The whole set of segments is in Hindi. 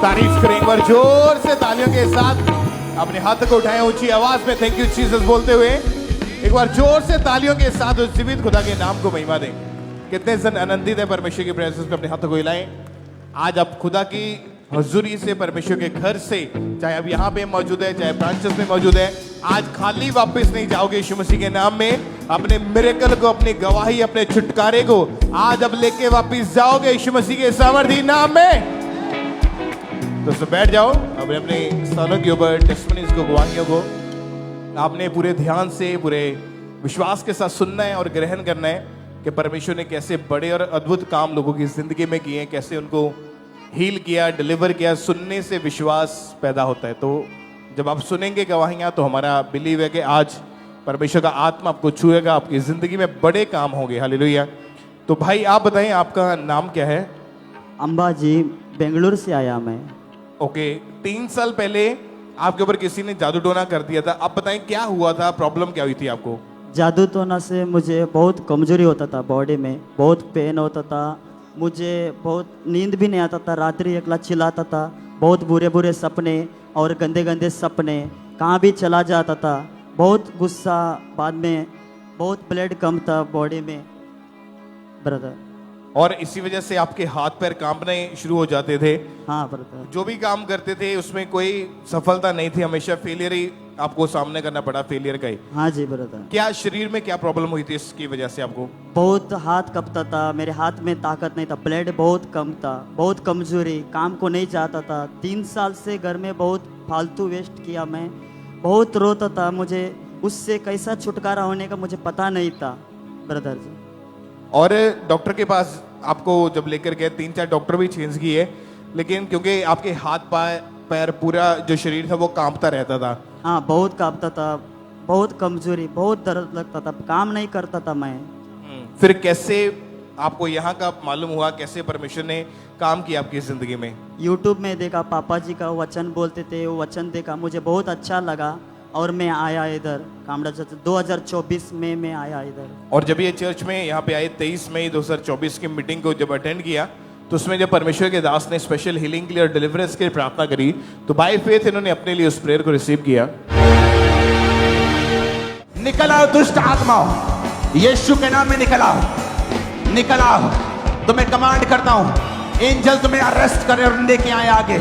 तारीफ करें एक बार जोर से तालियों के साथ। अपने हाथ को उठाएं ऊंची आवाज में थैंक यू जीसस बोलते हुए एक बार जोर से तालियों के साथ उस जीवित खुदा के नाम को महिमा दें। कितने जन आनंदित है परमेश्वर की प्रेजेंस में, अपने हाथों को हिलाएं। आज आप खुदा की हुजूरी से, परमेश्वर के घर से, चाहे आप यहाँ पे मौजूद है, चाहे ब्रांचेस में मौजूद है, आज खाली वापस नहीं जाओगे यीशु मसीह के नाम में। अपने मिरेकल को, अपनी गवाही, अपने छुटकारे को आज अब लेके वापस जाओगे यीशु मसीह के सामर्थी नाम में। तो सब बैठ जाओ अपने अपने स्थानों के ऊपर। टेस्टिमनीज को, गवाहियों को आपने पूरे ध्यान से, पूरे विश्वास के साथ सुनना है और ग्रहण करना है कि परमेश्वर ने कैसे बड़े और अद्भुत काम लोगों की जिंदगी में किए, कैसे उनको हील किया, डिलीवर किया। सुनने से विश्वास पैदा होता है। तो जब आप सुनेंगे गवाहियां तो हमारा बिलीव है कि आज परमेश्वर का आत्मा आपको छुएगा, आपकी जिंदगी में बड़े काम होंगे। हालेलुया। तो भाई आप बताएं आपका नाम क्या है? अंबाजी, बेंगलुरु से आया मैं। ओके, 3 साल पहले आपके ऊपर किसी ने जादू टोना कर दिया था। आप बताएं क्या हुआ था, प्रॉब्लम क्या हुई थी आपको? जादू टोना से मुझे बहुत कमजोरी होता था, बॉडी में बहुत पेन होता था, मुझे बहुत नींद भी नहीं आता था, रात्रि अकेला चिल्लाता था, बहुत बुरे बुरे सपने और गंदे गंदे सपने, कहाँ भी चला जाता था, बहुत गुस्सा, बाद में बहुत ब्लड कम था बॉडी में ब्रदर। और इसी वजह से आपके हाथ पैर कांपने शुरू हो जाते थे। हाँ ब्रदर। जो भी काम करते थे उसमें कोई सफलता नहीं थी, हमेशा फेलियर ही आपको सामने करना पड़ा, फेलियर का ही। हाँ जी ब्रदर। क्या शरीर में क्या प्रॉब्लम हुई थी इसकी वजह से आपको? बहुत हाथ कपता था, मेरे हाथ में ताकत नहीं था, ब्लड बहुत कम था, बहुत कमजोरी, काम को नहीं चाहता था। 3 साल से घर में बहुत फालतू वेस्ट किया मैं, बहुत रोता था। मुझे उससे कैसा छुटकारा होने का मुझे पता नहीं था ब्रदर जी। और डॉक्टर के पास आपको जब लेकर गए, 3-4 डॉक्टर भी चेंज किए, लेकिन क्योंकि आपके हाथ पैर पूरा जो शरीर था वो कांपता रहता था। हाँ, बहुत कांपता था, बहुत कमजोरी, बहुत दर्द लगता था, काम नहीं करता था मैं। फिर कैसे आपको यहाँ का मालूम हुआ, कैसे परमेश्वर ने काम किया आपकी जिंदगी में? यूट्यूब में देखा, पापा जी का वचन बोलते थे, वो वचन देखा, मुझे बहुत अच्छा लगा और मैं आया इधर कामड़ा चर्च। 2024 में मैं आया इधर। और जब ये चर्च में यहाँ पे आए 23 मई 2024 की मीटिंग को जब अटेंड किया तो उसमें जब परमेश्वर के दास ने स्पेशल हीलिंग के लिए और डिलीवरेंस के लिए प्रार्थना करी तो बाय फेथ इन्होंने अपने लिए उस प्रेयर को रिसीव किया। निकल आओ दुष्ट आत्माओं, यीशु के नाम में निकल आओ, निकल आओ। तो मैं कमांड करता हूं, एंजल तुम्हें अरेस्ट करे और लेके आए आगे।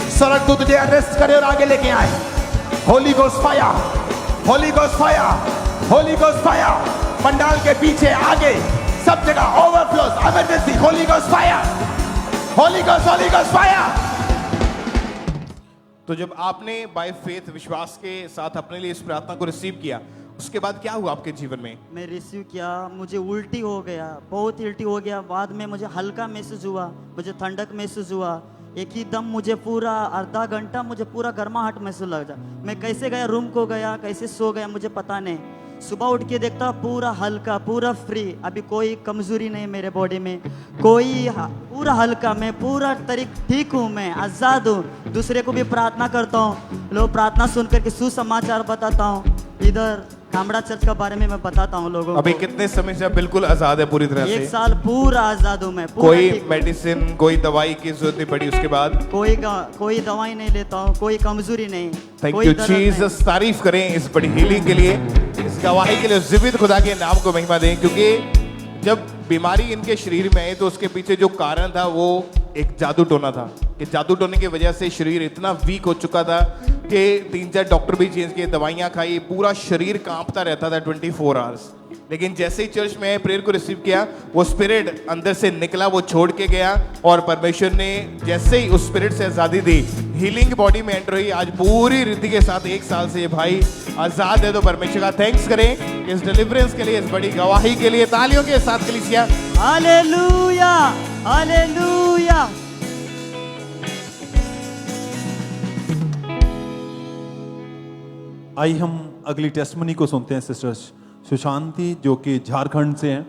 स्वर्गदूत तुझे अरेस्ट करे और आगे लेके आए। Holy ghost fire, holy ghost fire, holy ghost fire. Pandal के पीछे, आगे, सब जगह overflows, emergency, holy ghost fire, holy ghost fire. तो जब आपने बाय फेथ विश्वास के साथ अपने लिए इस प्रार्थना को रिसीव किया, उसके बाद क्या हुआ आपके जीवन में? मैं रिसीव किया, मुझे उल्टी हो गया, बहुत उल्टी हो गया। बाद में मुझे हल्का महसूस हुआ, मुझे ठंडक महसूस हुआ। एक ही दम मुझे पूरा आधा घंटा मुझे पूरा गर्माहट महसूस लग जा। मैं कैसे गया, रूम को गया, कैसे सो गया मुझे पता नहीं। सुबह उठ के देखता पूरा हल्का, पूरा फ्री, अभी कोई कमजोरी नहीं मेरे बॉडी में, कोई पूरा हल्का, मैं पूरा ठीक हूँ, मैं आज़ाद हूँ। दूसरे को भी प्रार्थना करता हूँ, लोग प्रार्थना सुन करके सुसमाचार बताता हूँ। इधर कामड़ा चर्च के बारे में मैं बताता हूँ लोगों को। अभी कितने समय से आप बिल्कुल आजाद है पूरी तरह से? 1 साल पूरा आजाद हूँ मैं। कोई मेडिसिन, कोई दवाई की जरूरत नहीं पड़ी उसके बाद? कोई दवाई नहीं लेता हूँ, कोई कमजोरी नहीं। Thank you Jesus. तारीफ करें इस बड़ी हीलिंग के लिए, इस गवाही के लिए। जीवित खुदा के नाम को महिमा दें, क्योंकि जब बीमारी इनके शरीर में आई तो उसके पीछे जो कारण था वो एक जादू टोना था कि जादू टोने की वजह से शरीर इतना वीक हो चुका था कि 3-4 डॉक्टर भी चेंज किए, दवाइयां खाई, पूरा शरीर कांपता रहता था 24 आवर्स। लेकिन जैसे ही चर्च में प्रेयर को रिसीव किया, वो स्पिरिट अंदर से निकला, वो छोड़ के गया और परमेश्वर ने जैसे ही उस स्पिरिट से आजादी दी, हीलिंग बॉडी में एंटर हुई। आज पूरी रीति के साथ 1 साल से ये भाई आजाद है। तो परमेश्वर का थैंक्स करें इस डिलीवरेंस के लिए, इस बड़ी गवाही के लिए। तालियों के साथ कलीसिया हालेलुया, हालेलुया। आइए हम अगली टेस्टमनी को सुनते हैं। सिस्टर सुशांति जो कि झारखंड से हैं।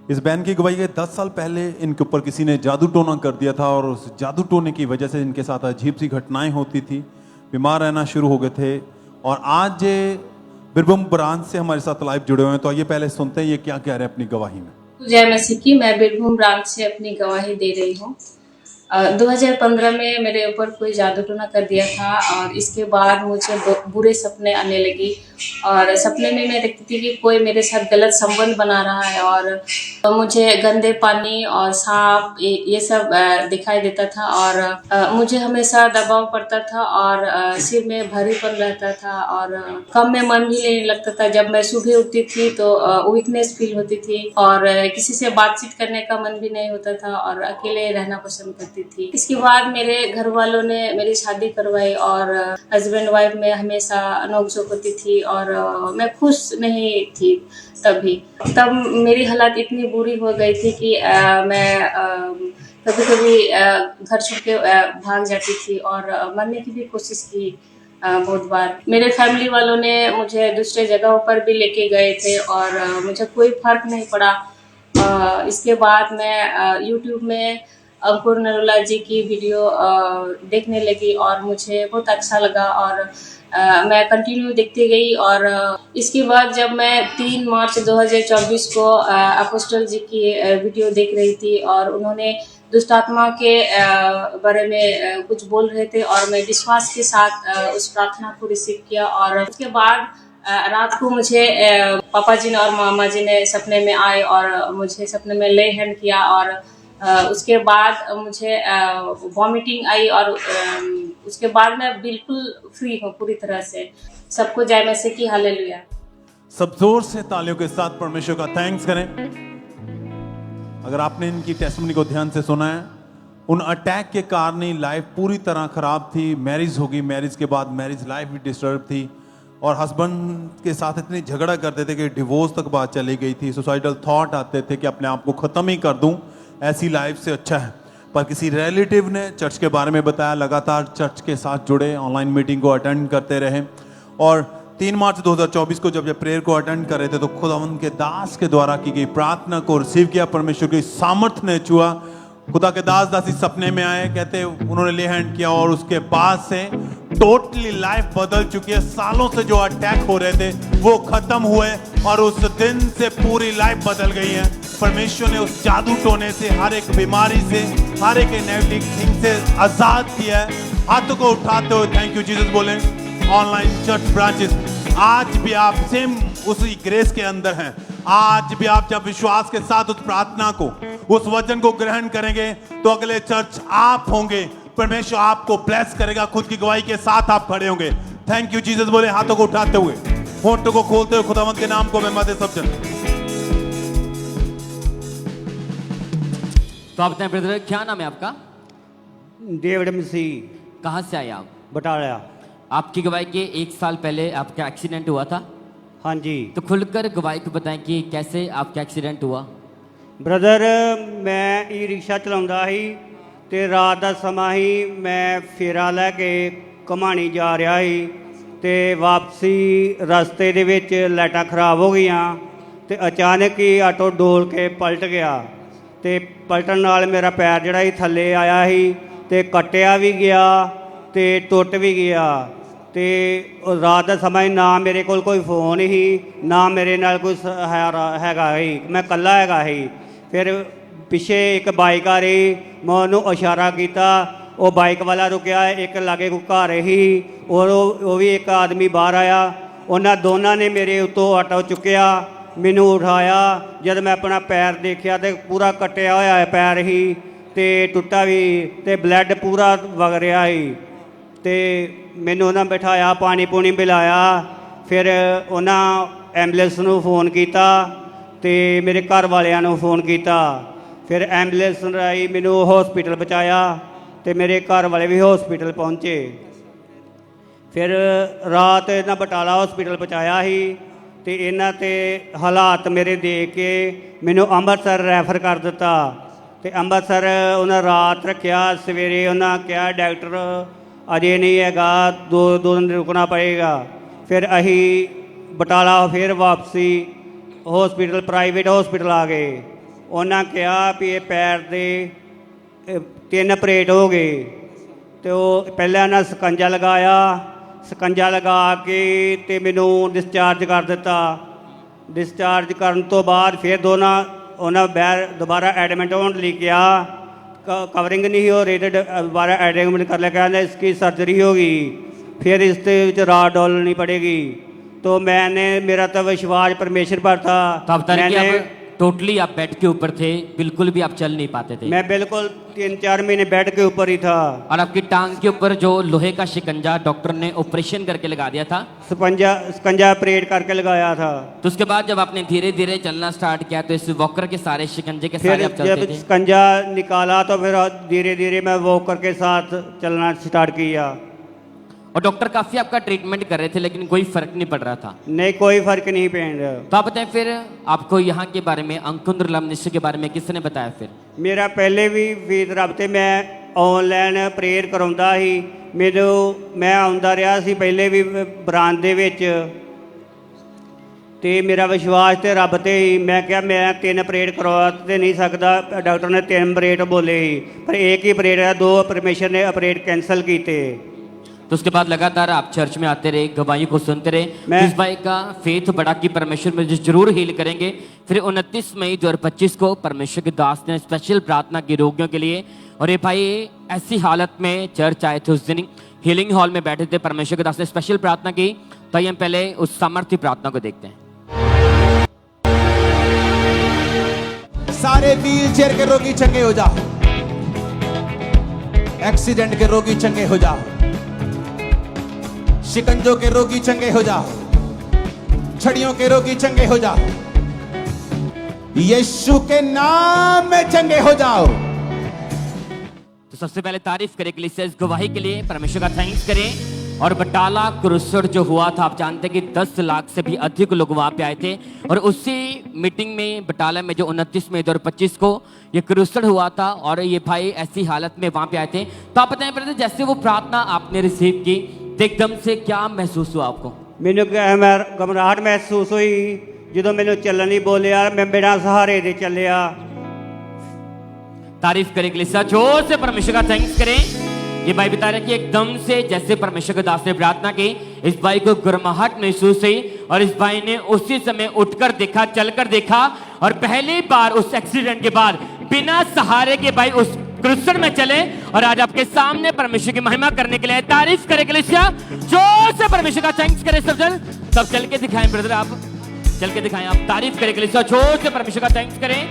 इस बहन की गवाही है 10 साल पहले इनके ऊपर किसी ने जादू टोना कर दिया था और उस जादू टोने की वजह से इनके साथ अजीब सी घटनाएं होती थी, बीमार रहना शुरू हो गए थे। और आज बिरभूम ब्रांच से हमारे साथ लाइव जुड़े हुए हैं। तो आइए पहले सुनते हैं ये क्या कह रहे हैं अपनी गवाही में। जय मसीह की। मैं बिरभूम ब्रांच से अपनी गवाही दे रही हूँ। 2015 में मेरे ऊपर कोई जादू टोना कर दिया था और इसके बाद मुझे बुरे सपने आने लगी और सपने में मैं देखती थी कि कोई मेरे साथ गलत संबंध बना रहा है और मुझे गंदे पानी और सांप ये सब दिखाई देता था और मुझे हमेशा दबाव पड़ता था और सिर में भारीपन रहता था और कम में मन भी नहीं लगता था। जब मैं सुबह उठती थी तो वीकनेस फील होती थी और किसी से बातचीत करने का मन भी नहीं होता था और अकेले रहना पसंद करती थी। इसके बाद मेरे घर वालों ने मेरी शादी करवाई और हस्बैंड वाइफ में हमेशा नोकझोंक होती थी और मैं खुश नहीं थी। तब मेरी हालत इतनी बुरी हो गई थी कि मैं कभी कभी घर छोड़ के भाग जाती थी और मरने की भी कोशिश की बहुत बार। मेरे फैमिली वालों ने मुझे दूसरे जगहों पर भी लेके गए थे और मुझे कोई फर्क नहीं पड़ा। इसके बाद मैं यूट्यूब में अंकुर नरूला जी की वीडियो देखने लगी और मुझे बहुत अच्छा लगा और मैं कंटिन्यू देखती गई और इसके बाद जब मैं 3 मार्च 2024 को अपोस्टल जी की वीडियो देख रही थी और उन्होंने दुष्ट आत्मा के बारे में कुछ बोल रहे थे और मैं विश्वास के साथ उस प्रार्थना को रिसीव किया और उसके बाद रात को मुझे पापा जी ने और मामा जी ने सपने में आए और मुझे सपने में ले हैंड किया और उसके बाद मुझे वॉमिटिंग आई और उसके बाद मैं बिल्कुल फ्री हूँ पूरी तरह से। सबको जय मसीह की हालेलुया। सब जोर से तालियों के साथ परमेश्वर का थैंक्स करें। अगर आपने इनकी टेस्टिमनी को ध्यान से सुना है, उन अटैक के कारण ही लाइफ पूरी तरह खराब थी। मैरिज होगी, मैरिज के बाद मैरिज लाइफ भी डिस्टर्ब थी और हस्बैंड के साथ इतनी झगड़ा करते थे कि डिवोर्स तक बात चली गई थी। सुसाइडल थॉट आते थे कि अपने आप को ख़त्म ही कर दूं, ऐसी लाइफ से अच्छा है। पर किसी रिलेटिव ने चर्च के बारे में बताया, लगातार चर्च के साथ जुड़े, ऑनलाइन मीटिंग को अटेंड करते रहे और 3 मार्च 2024 को जब प्रेयर को अटेंड कर रहे थे तो खुदा उनके दास के द्वारा की गई प्रार्थना को रिसीव किया। परमेश्वर की सामर्थ ने छुआ। खुदा के दास दासी सपने में आए, कहते उन्होंने ले हैंड किया और उसके बाद से टोटली लाइफ बदल चुकी है। सालों से जो अटैक हो रहे थे वो खत्म हुए और उस दिन से पूरी लाइफ बदल गई है। परमेश्वर ने उस जादू टोने से, हर एक बीमारी से, हर एक नेगेटिव थिंग से आजाद किया है। हाथों को उठाते हुए थैंक यू जीसस बोले। ऑनलाइन चर्च ब्रांचेस, आज भी आप सेम उसी ग्रेस के अंदर हैं। आज भी आप जब विश्वास के साथ उस प्रार्थना को, उस वचन को ग्रहण करेंगे तो अगले चर्च आप होंगे। परमेश्वर आपको ब्लेस करेगा। खुद की गवाही के साथ आप खड़े होंगे। थैंक यू जीसस बोले, हाथों को उठाते हुए, होठों को खोलते हुए खुदावंत के नाम को महिमा दे सब जन। तो आप बताएं ब्रदर, क्या नाम है आपका? डेविड मसीह। कहाँ से आए आप? बटाला। आपकी गवाही के 1 साल पहले आपका एक्सीडेंट हुआ था। हाँ जी। तो खुलकर गवाही को बताएं कि कैसे आपका एक्सीडेंट हुआ। ब्रदर, मैं ई रिक्शा चलाਉਂਦਾ ਸੀ ਤੇ ਰਾਤ ਦਾ ਸਮਾਂ ਹੀ ਮੈਂ ਫੇਰਾ ਲੈ ਕੇ ਘਮਾਣੀ ਜਾ ਰਿਹਾ ਸੀ ਤੇ ਵਾਪਸੀ ਰਸਤੇ ਦੇ ਵਿੱਚ ਲਾਈਟਾਂ ਖਰਾਬ ਹੋ ਗਈਆਂ ਤੇ ਅਚਾਨਕ ਹੀ ਆਟੋ ਡੋਲ ਕੇ ਪਲਟ ਗਿਆ ਤੇ ਪਲਟਣ ਨਾਲ ਮੇਰਾ ਪੈਰ ਜਿਹੜਾ ਸੀ ਥੱਲੇ ਆਇਆ ਸੀ ਤੇ ਕੱਟਿਆ ਵੀ ਗਿਆ ਤੇ ਟੁੱਟ ਵੀ ਗਿਆ ਤੇ ਰਾਤ ਦਾ ਸਮਾਂ ਨਾ ਮੇਰੇ ਕੋਲ ਕੋਈ ਫੋਨ ਸੀ, ਨਾ ਮੇਰੇ ਨਾਲ ਕੋਈ ਹੈਗਾ ਸੀ, ਮੈਂ ਇਕੱਲਾ ਹੈਗਾ ਸੀ। ਫਿਰ ਪਿੱਛੇ ਇੱਕ ਬਾਈਕ ਆ ਰਹੀ, ਮੈਂ ਉਹਨੂੰ ਇਸ਼ਾਰਾ ਕੀਤਾ, ਉਹ ਬਾਈਕ ਵਾਲਾ ਰੁਕਿਆ। ਇੱਕ ਲਾਗੇ ਕੋਈ ਘਰ ਸੀ, ਉਹ ਵੀ ਇੱਕ ਆਦਮੀ ਬਾਹਰ ਆਇਆ। ਉਹਨਾਂ ਦੋਨਾਂ ਨੇ ਮੇਰੇ ਉੱਤੋਂ ਆਟੋ ਚੁੱਕਿਆ, ਮੈਨੂੰ ਉਠਾਇਆ। ਜਦ ਮੈਂ ਆਪਣਾ ਪੈਰ ਦੇਖਿਆ ਤੇ ਪੂਰਾ ਕੱਟਿਆ ਹੋਇਆ ਪੈਰ ਸੀ ਤੇ ਟੁੱਟਾ ਵੀ ਤੇ ਬਲੱਡ ਪੂਰਾ ਵਗ ਰਿਹਾ ਸੀ ਤੇ ਮੈਨੂੰ ਉਹਨਾਂ ਬਿਠਾਇਆ, ਪਾਣੀ ਪੂਣੀ ਪਿਲਾਇਆ। ਫਿਰ ਉਹਨਾਂ ਐਂਬੂਲੈਂਸ ਨੂੰ ਫੋਨ ਕੀਤਾ ਤੇ ਮੇਰੇ ਘਰ ਵਾਲਿਆਂ ਨੂੰ ਫੋਨ ਕੀਤਾ। ਫਿਰ ਐਂਬੂਲੈਂਸ ਰਾਹੀਂ ਮੈਨੂੰ ਹੌਸਪੀਟਲ ਪਹੁੰਚਾਇਆ ਤੇ ਮੇਰੇ ਘਰ ਵਾਲੇ ਵੀ ਹੌਸਪੀਟਲ ਪਹੁੰਚੇ। ਫਿਰ ਰਾਤ ਇਹਨਾਂ ਬਟਾਲਾ ਹੌਸਪੀਟਲ ਪਹੁੰਚਾਇਆ ਸੀ ਤੇ ਇਹਨਾਂ ਤੇ ਹਾਲਾਤ ਮੇਰੇ ਦੇਖ ਕੇ ਮੈਨੂੰ ਅੰਮ੍ਰਿਤਸਰ ਰੈਫਰ ਕਰ ਦਿੱਤਾ ਤੇ ਅੰਮ੍ਰਿਤਸਰ ਉਹਨਾਂ ਰਾਤ ਰੱਖਿਆ। ਸਵੇਰੇ ਉਹਨਾਂ ਕਿਹਾ ਡਾਕਟਰ ਅਜੇ ਨਹੀਂ ਹੈਗਾ, 2 ਦਿਨ ਰੁਕਣਾ ਪਏਗਾ। ਫਿਰ ਅਸੀਂ ਬਟਾਲਾ ਫਿਰ ਵਾਪਸੀ ਹੌਸਪੀਟਲ, ਪ੍ਰਾਈਵੇਟ ਹੌਸਪੀਟਲ ਆ ਗਏ। ਉਹਨਾਂ ਕਿਹਾ ਵੀ ਇਹ ਪੈਰ ਦੇ 3 ਆਪਰੇਟ ਹੋ ਗਏ ਤੇ ਉਹ ਪਹਿਲਾਂ ਇਹਨਾਂ ਸਕੰਜਾ ਲਗਾਇਆ, ਸਕੰਜਾ ਲਗਾ ਕੇ ਤੇ ਮੈਨੂੰ ਡਿਸਚਾਰਜ ਕਰ ਦਿੱਤਾ। ਡਿਸਚਾਰਜ ਕਰਨ ਤੋਂ ਬਾਅਦ ਫਿਰ ਉਹਨਾਂ ਦੁਬਾਰਾ ਐਡਮਿਟ ਹੋਣ ਲਈ ਕਿਹਾ कवरिंग नहीं हो रही, तो दोबारा एडमिट कर लिया, कहना इसकी सर्जरी होगी, फिर इसके राड डालनी पड़ेगी। तो मैंने, मेरा तो विश्वास परमेश्वर पर था। तो आप बता रहे कि मैंने आप टोटली आप बेड के ऊपर थे, बिल्कुल भी आप चल नहीं पाते थे। मैं बिल्कुल 3-4 महीने बेड के ऊपर ही था। और आपकी टांग के ऊपर जो लोहे का शिकंजा डॉक्टर ने ऑपरेशन करके लगा दिया था, स्कंजा ऑपरेट करके लगाया था। तो उसके बाद जब आपने धीरे धीरे चलना स्टार्ट किया तो इस वॉकर के सारे शिकंजे के फिर सारे आप चलते जब थे। स्कंजा निकाला तो फिर धीरे धीरे मैं वॉकर के साथ चलना स्टार्ट किया। और डॉक्टर काफी आपका ट्रीटमेंट कर रहे थे लेकिन कोई फर्क नहीं पड़ रहा था। नहीं, कोई फर्क नहीं पड़ रहा। तो आप बताएं फिर आपको यहाँ के बारे में, अंकुंद्र लमनिश्चय के बारे में किसने बताया फिर? मेरा पहले भी वीर रब ते मैं ऑनलाइन प्रेयर कराਉਂਦਾ ਸੀ। मैं ਆਉਂਦਾ ਰਿਹਾ ਸੀ ਪਹਿਲੇ ਵੀ ਬਰਾਂਡੇ ਵਿੱਚ, ਤੇ ਮੇਰਾ ਵਿਸ਼ਵਾਸ ਤੇ ਰੱਬ ਤੇ ਹੀ। ਮੈਂ ਕਿਹਾ ਮੈਂ 3 ਪ੍ਰੇਡ ਕਰਵਾ ਤੇ ਨਹੀਂ ਸਕਦਾ, ਡਾਕਟਰ ਨੇ 3 ਪ੍ਰੇਡ ਬੋਲੇ ਸੀ, ਪਰ ਇੱਕ ਹੀ ਪ੍ਰੇਡ ਹੈ, 2 ਪਰਮੇਸ਼ਰ ਨੇ ਪ੍ਰੇਡ कैंसिल ਕੀਤੇ। तो उसके बाद लगातार आप चर्च में आते रहे, गवाही को सुनते रहे। इस भाई का फेथ बढ़ा कि परमेश्वर में जरूर हील करेंगे। फिर 29 मई 2025 को परमेश्वर के दास ने स्पेशल प्रार्थना की रोगियों के लिए, और ये भाई ऐसी हालत में चर्च आए थे। उस दिन हीलिंग हॉल में बैठे थे, परमेश्वर के दास ने स्पेशल प्रार्थना की। तो हम पहले उस सामर्थ्य प्रार्थना को देखते हैं। सारे व्हील चेयर के रोगी चंगे हो जाओ, एक्सीडेंट के रोगी चंगे हो जाओ, शिकंजों के रोगी चंगे हो जाओ, छड़ियों के रोगी चंगे हो जाओ, यीशु के नाम में चंगे हो जाओ। तो सबसे पहले तारीफ करें के लिए, इस गवाही के लिए परमेश्वर का थैंक्स करें। और बटाला क्रूसर जो हुआ था, आप जानते हैं कि 10 लाख से भी अधिक लोग वहां पे आए थे। और उसी मीटिंग में बटाला में जो 29 मई 2025 को ये क्रूसर हुआ था, और ये भाई ऐसी हालत में वहां पे आए थे। तो आप बताएं ब्रदर, जैसे वो प्रार्थना आपने रिसीव की तो एकदम से क्या महसूस हुआ आपको? ਮੈਨੂੰ ਘਬਰਾਹਟ ਮਹਿਸੂਸ ਹੋਈ ਜਦੋਂ ਮੈਨੂੰ ਚੱਲਣ ਨਹੀਂ ਬੋਲਿਆ, ਮੈਂ ਬਿਨਾਂ ਸਹਾਰੇ ਦੇ ਚੱਲਿਆ। तारीफ करें के लिए जोर से परमेश्वर का थैंक्स करें। ये भाई बता रहे कि एकदम से जैसे परमेश्वर के दास ने प्रार्थना की, इस भाई को गुरमाहट महसूस हुई, और इस भाई ने उसी समय उठकर देखा, चलकर देखा, और पहली बार उस एक्सीडेंट के बाद बिना सहारे के भाई उस क्रूसर में चले, और आज आपके सामने परमेश्वर की महिमा करने के लिए। तारीफ करें के लिए जोर से परमेश्वर का थैंक्स करें। सब चल के दिखाएं ब्रदर, आप चल के दिखाएं। आप तारीफ करें के लिए जोर से परमेश्वर का थैंक्स करें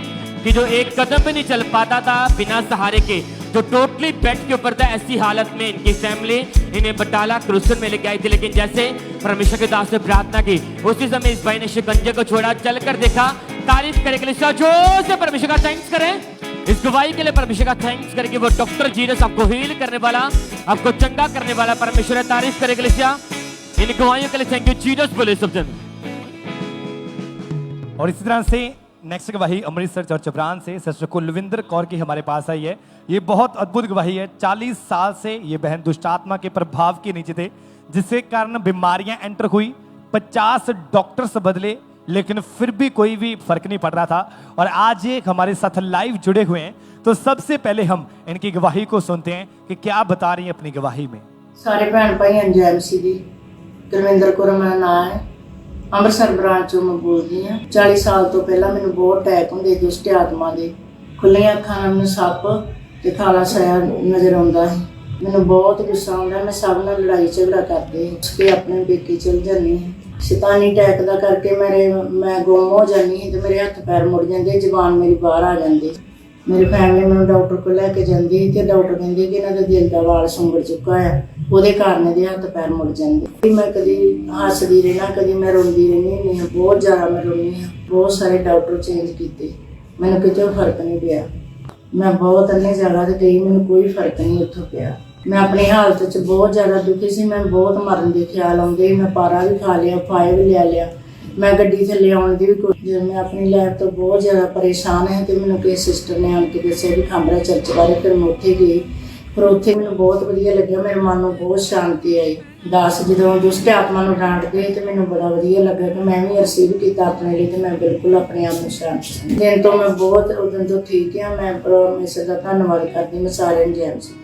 कि जो एक कदम भी नहीं चल पाता था बिना सहारे के, जो टोटली बेड के ऊपर था, ऐसी हालत में इनकी फैमिली इन्हें बटाला क्रूसर में लेके आई थी। लेकिन जैसे परमेश्वर के दास ने प्रार्थना की, उसी समय इस भाई ने शिकंजे को छोड़ा, चलकर देखा। तारीफ करें के लिए जोर से परमेश्वर का थैंक्स करें। इस गवाही के लिए परमेश्वर का थैंक्स करें कि वो डॉक्टर जीसस आपको हील करने वाला, आपको चंगा करने वाला परमेश्वर है। तारीफ करें के लिए इन गवाहियों के लिए थैंक यू जीसस बोले सब जन। और इसी तरह से नेक्स्ट गवाही अमृतसर चर्च ब्रांच से सिस्टर कुलविंदर कौर की हमारे पास आई है। ये बहुत अद्भुत गवाही है। 40 साल से ये बहन दुष्ट आत्मा के प्रभाव के नीचे थे, जिसके कारण बीमारियां एंटर हुई, 50 डॉक्टर्स बदले, लेकिन फिर भी कोई भी फर्क नहीं पड़ रहा था। और आज ये हमारे साथ लाइव जुड़े हुए हैं, तो सबसे पहले हम इनकी गवाही को सुनते हैं कि क्या बता रही हैं अपनी गवाही में। सारे भैन भाई जय मसीह दी। कुलविंदर कौर मेरा नाम है, ਅੰਮ੍ਰਿਤਸਰ ਬ੍ਰਾਂਚ ਚੋਂ ਮੈਂ ਬੋਲਦੀ ਹਾਂ। 40 ਸਾਲ ਤੋਂ ਪਹਿਲਾਂ ਮੈਨੂੰ ਬਹੁਤ ਅਟੈਕ ਹੁੰਦੇ ਦੁਸ਼ਟ ਆਤਮਾ ਦੇ। ਖੁੱਲੀਆਂ ਅੱਖਾਂ ਨਾਲ ਮੈਨੂੰ ਸੱਪ ਤੇ ਕਾਲਾ ਸਾਇਆ ਨਜ਼ਰ ਆਉਂਦਾ ਹੈ। ਮੈਨੂੰ ਬਹੁਤ ਗੁੱਸਾ ਆਉਂਦਾ, ਮੈਂ ਸਭ ਨਾਲ ਲੜਾਈ ਝਗੜਾ ਕਰਦੀ ਉਸਕੇ ਆਪਣੇ ਪੇਕੇ ਚਲ ਜਾਂਦੀ ਹਾਂ। ਸ਼ੈਤਾਨੀ ਅਟੈਕ ਦਾ ਕਰਕੇ ਮੈਂ ਗੁੰਮ ਹੋ ਜਾਂਦੀ ਹਾਂ ਤੇ ਮੇਰੇ ਹੱਥ ਪੈਰ ਮੁੜ ਜਾਂਦੇ, ਜ਼ਬਾਨ ਮੇਰੀ ਬਾਹਰ ਆ ਜਾਂਦੀ। ਮੇਰੀ ਫੈਮਿਲੀ ਮੈਨੂੰ ਡਾਕਟਰ ਕੋਲ ਲੈ ਕੇ ਜਾਂਦੀ ਤੇ ਡਾਕਟਰ ਕਹਿੰਦੇ ਕਿ ਇਹਨਾਂ ਦਾ ਦਿਲ ਦਾ ਵਾਲ ਸੁੰਗੜ ਚੁੱਕਾ ਹੈ, ਉਹਦੇ ਕਾਰਨ ਇਹਦੇ ਹੱਥ ਪੈਰ ਮੁੜ ਜਾਂਦੇ। ਮੈਂ ਕਦੀ ਹੱਸਦੀ ਰਹਿਣਾ, ਕਦੀ ਮੈਂ ਰੋਂਦੀ ਰਹਿੰਦੀ ਹਾਂ, ਬਹੁਤ ਜ਼ਿਆਦਾ ਮੈਂ ਰੋਂਦੀ ਹਾਂ। ਬਹੁਤ ਸਾਰੇ ਡਾਕਟਰ ਚੇਂਜ ਕੀਤੇ, ਮੈਨੂੰ ਕਿਤੇ ਫਰਕ ਨਹੀਂ ਪਿਆ। ਮੈਂ ਬਹੁਤ ਅੰਨੇ ਜਗ੍ਹਾ ਤੇ ਗਈ, ਮੈਨੂੰ ਕੋਈ ਫਰਕ ਨਹੀਂ ਉੱਥੋਂ ਪਿਆ। ਮੈਂ ਆਪਣੀ ਹਾਲਤ 'ਚ ਬਹੁਤ ਜ਼ਿਆਦਾ ਦੁਖੀ ਸੀ, ਮੈਂ ਬਹੁਤ ਮਰਨ ਦੇ ਖਿਆਲ ਆਉਂਦੇ। ਮੈਂ ਪਾਰਾ ਵੀ ਖਾ ਲਿਆ, ਫਾਇ ਵੀ ਲੈ ਲਿਆ, ਮੈਂ ਗੱਡੀ ਥੱਲੇ ਆਉਣ ਦੀ ਵੀ ਕੋਸ਼ਿਸ਼। ਮੈਂ ਆਪਣੀ ਲਾਈਫ ਤੋਂ ਬਹੁਤ ਜ਼ਿਆਦਾ ਪਰੇਸ਼ਾਨ ਹਾਂ ਤੇ ਮੈਨੂੰ ਕਿਸੇ ਸਿਸਟਰ ਨੇ ਆਣ ਕੇ ਦੱਸਿਆ ਵੀ ਖਾਂਬਰਾ ਚਰਚ ਬਾਰੇ। ਫਿਰ ਮੈਂ ਉੱਥੇ ਗਈ, ਪਰ ਉੱਥੇ ਮੈਨੂੰ ਬਹੁਤ ਵਧੀਆ ਲੱਗਿਆ, ਮੇਰੇ ਮਨ ਨੂੰ ਬਹੁਤ ਸ਼ਾਂਤੀ ਆਈ। ਦਾਸ ਜਦੋਂ ਦੁਸ਼ਟ ਆਤਮਾ ਨੂੰ ਡਾਂਟਦੇ ਤੇ ਮੈਨੂੰ ਬੜਾ ਵਧੀਆ ਲੱਗਾ ਕਿ ਮੈਂ ਵੀ ਰਿਸੀਵ ਕੀਤਾ ਆਪਣੇ ਲਈ, ਤੇ ਮੈਂ ਬਿਲਕੁਲ ਆਪਣੇ ਆਪ ਨੂੰ ਸ਼ਾਂਤ ਦਿਨ ਤੋਂ ਮੈਂ ਬਹੁਤ ਉਦੋਂ ਤੋਂ ठीक है। मैं परमेश्वर का धन्यवाद करती हूँ। मैं सारे जय मसीह।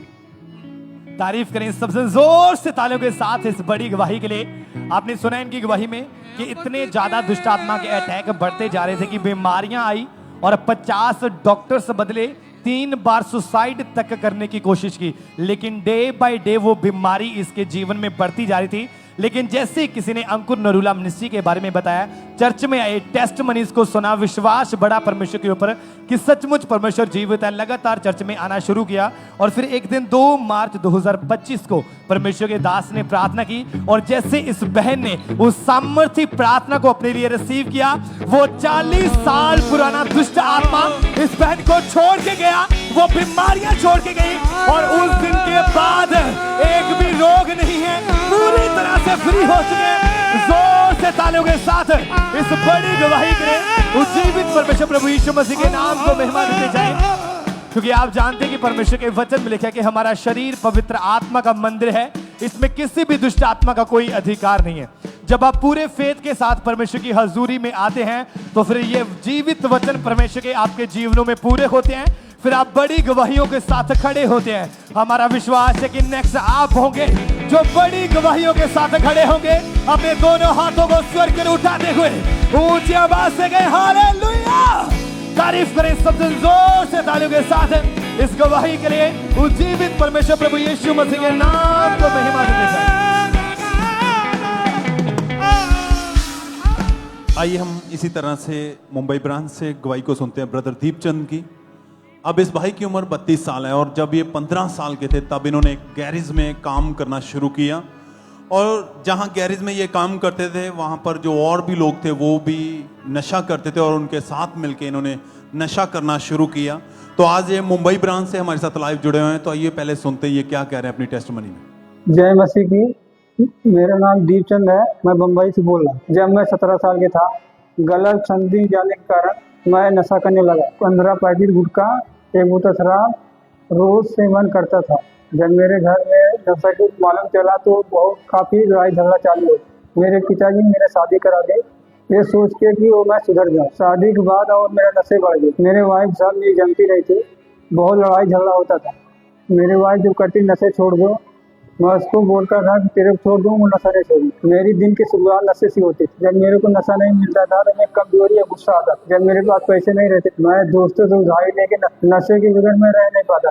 तारीफ करें सबसे जोर से तालियों के साथ इस बड़ी गवाही के लिए। आपने सुना इनकी गवाही में कि इतने ज्यादा दुष्ट आत्मा के अटैक बढ़ते जा रहे थे कि बीमारियां आई और 50 डॉक्टर्स बदले, 3 बार सुसाइड तक करने की कोशिश की, लेकिन डे बाय डे वो बीमारी इसके जीवन में बढ़ती जा रही थी। लेकिन जैसे ही किसी ने अंकुर नरूला मिनिस्ट्री के बारे में बताया, चर्च में आए, टेस्टमनीज को सुना, विश्वास बढ़ा परमेश्वर के ऊपर कि सचमुच परमेश्वर जीवित है, लगातार चर्च में आना शुरू किया। और फिर एक दिन 2 मार्च 2025 को परमेश्वर के दास ने प्रार्थना की, और जैसे इस बहन ने उस सामर्थ्य प्रार्थना को अपने लिए रिसीव किया, वो 40 साल पुराना दुष्ट आत्मा इस बहन को छोड़ के गया, वो बीमारियां छोड़ के गई, और उस दिन के बाद एक भी रोग नहीं है, पूरी तरह से फ्री हो चुके। जोर से तालियों के साथ इस बड़ी गवाही के लिए उज्जीवित परमेश्वर प्रभु यीशु मसीह के नाम को महिमा देते जाएं। क्योंकि आप जानते हैं कि परमेश्वर के वचन में लिखा है कि हमारा शरीर पवित्र आत्मा का मंदिर है, इसमें किसी भी दुष्ट आत्मा का कोई अधिकार नहीं है। जब आप पूरे फेथ के साथ परमेश्वर की हजूरी में आते हैं, तो फिर ये जीवित वचन परमेश्वर के आपके जीवनों में पूरे होते हैं, फिर आप बड़ी गवाहियों के साथ खड़े होते हैं। हमारा विश्वास है कि नेक्स्ट आप होंगे जो बड़ी गवाहियों के साथ खड़े होंगे, अपने दोनों हाथों को स्वर कर उठाते हुए ऊंची आवाज से गए हालेलुया। तारीफ करें सबसे जोर से तालियों के साथ इस गवाही के लिए उज्जीवित परमेश्वर प्रभु यीशु मसीह के नाम को महिमा देते जाएं। आइए हम इसी तरह से मुंबई ब्रांच से गवाही को सुनते हैं ब्रदर दीपचंद की। अब इस भाई की उम्र 32 साल है, और जब ये 15 साल के थे तब इन्होंने एक गैरेज में काम करना शुरू किया, और जहाँ गैरेज में ये काम करते थे वहाँ पर जो और भी लोग थे वो भी नशा करते थे, और उनके साथ मिलके इन्होंने नशा करना शुरू किया। तो आज ये मुंबई ब्रांच से हमारे साथ लाइव जुड़े हुए हैं, तो आइए पहले सुनते हैं ये क्या कह रहे हैं अपनी टेस्टमनी में। जय मसीह की। मेरा नाम दीपचंद है, मैं बम्बई से बोल रहा हूँ। जब मैं 17 साल के था, गलत संधि जाने के कारण मैं नशा करने लगा। 15 पैकेट गुटखा, 1 बोतल शराब रोज सेवन करता था। जब मेरे घर में नशा की मालूम चला तो बहुत काफ़ी लड़ाई झगड़ा चालू हुई। मेरे पिताजी ने मेरे शादी करा दी, ये सोच के कि वो मैं सुधर जाऊँ। शादी के बाद और मेरा नशे बढ़ गए। मेरे वाइफ साहब ये जमती रही थी, बहुत लड़ाई झगड़ा होता था। मेरी वाइफ जो करती नशे छोड़ दो, मैं उसको बोलता था कि तेरे को छोड़ दूँ, वो नशा नहीं छोड़ू। मेरी दिन की शुरुआत नशे से होती थी। जब मेरे को नशा नहीं मिलता था तो मैं कमजोरी या गुस्सा आता। जब मेरे पास पैसे नहीं रहते, मैं दोस्तों से उधारी लेके नशे के बगैर में रह नहीं पाता।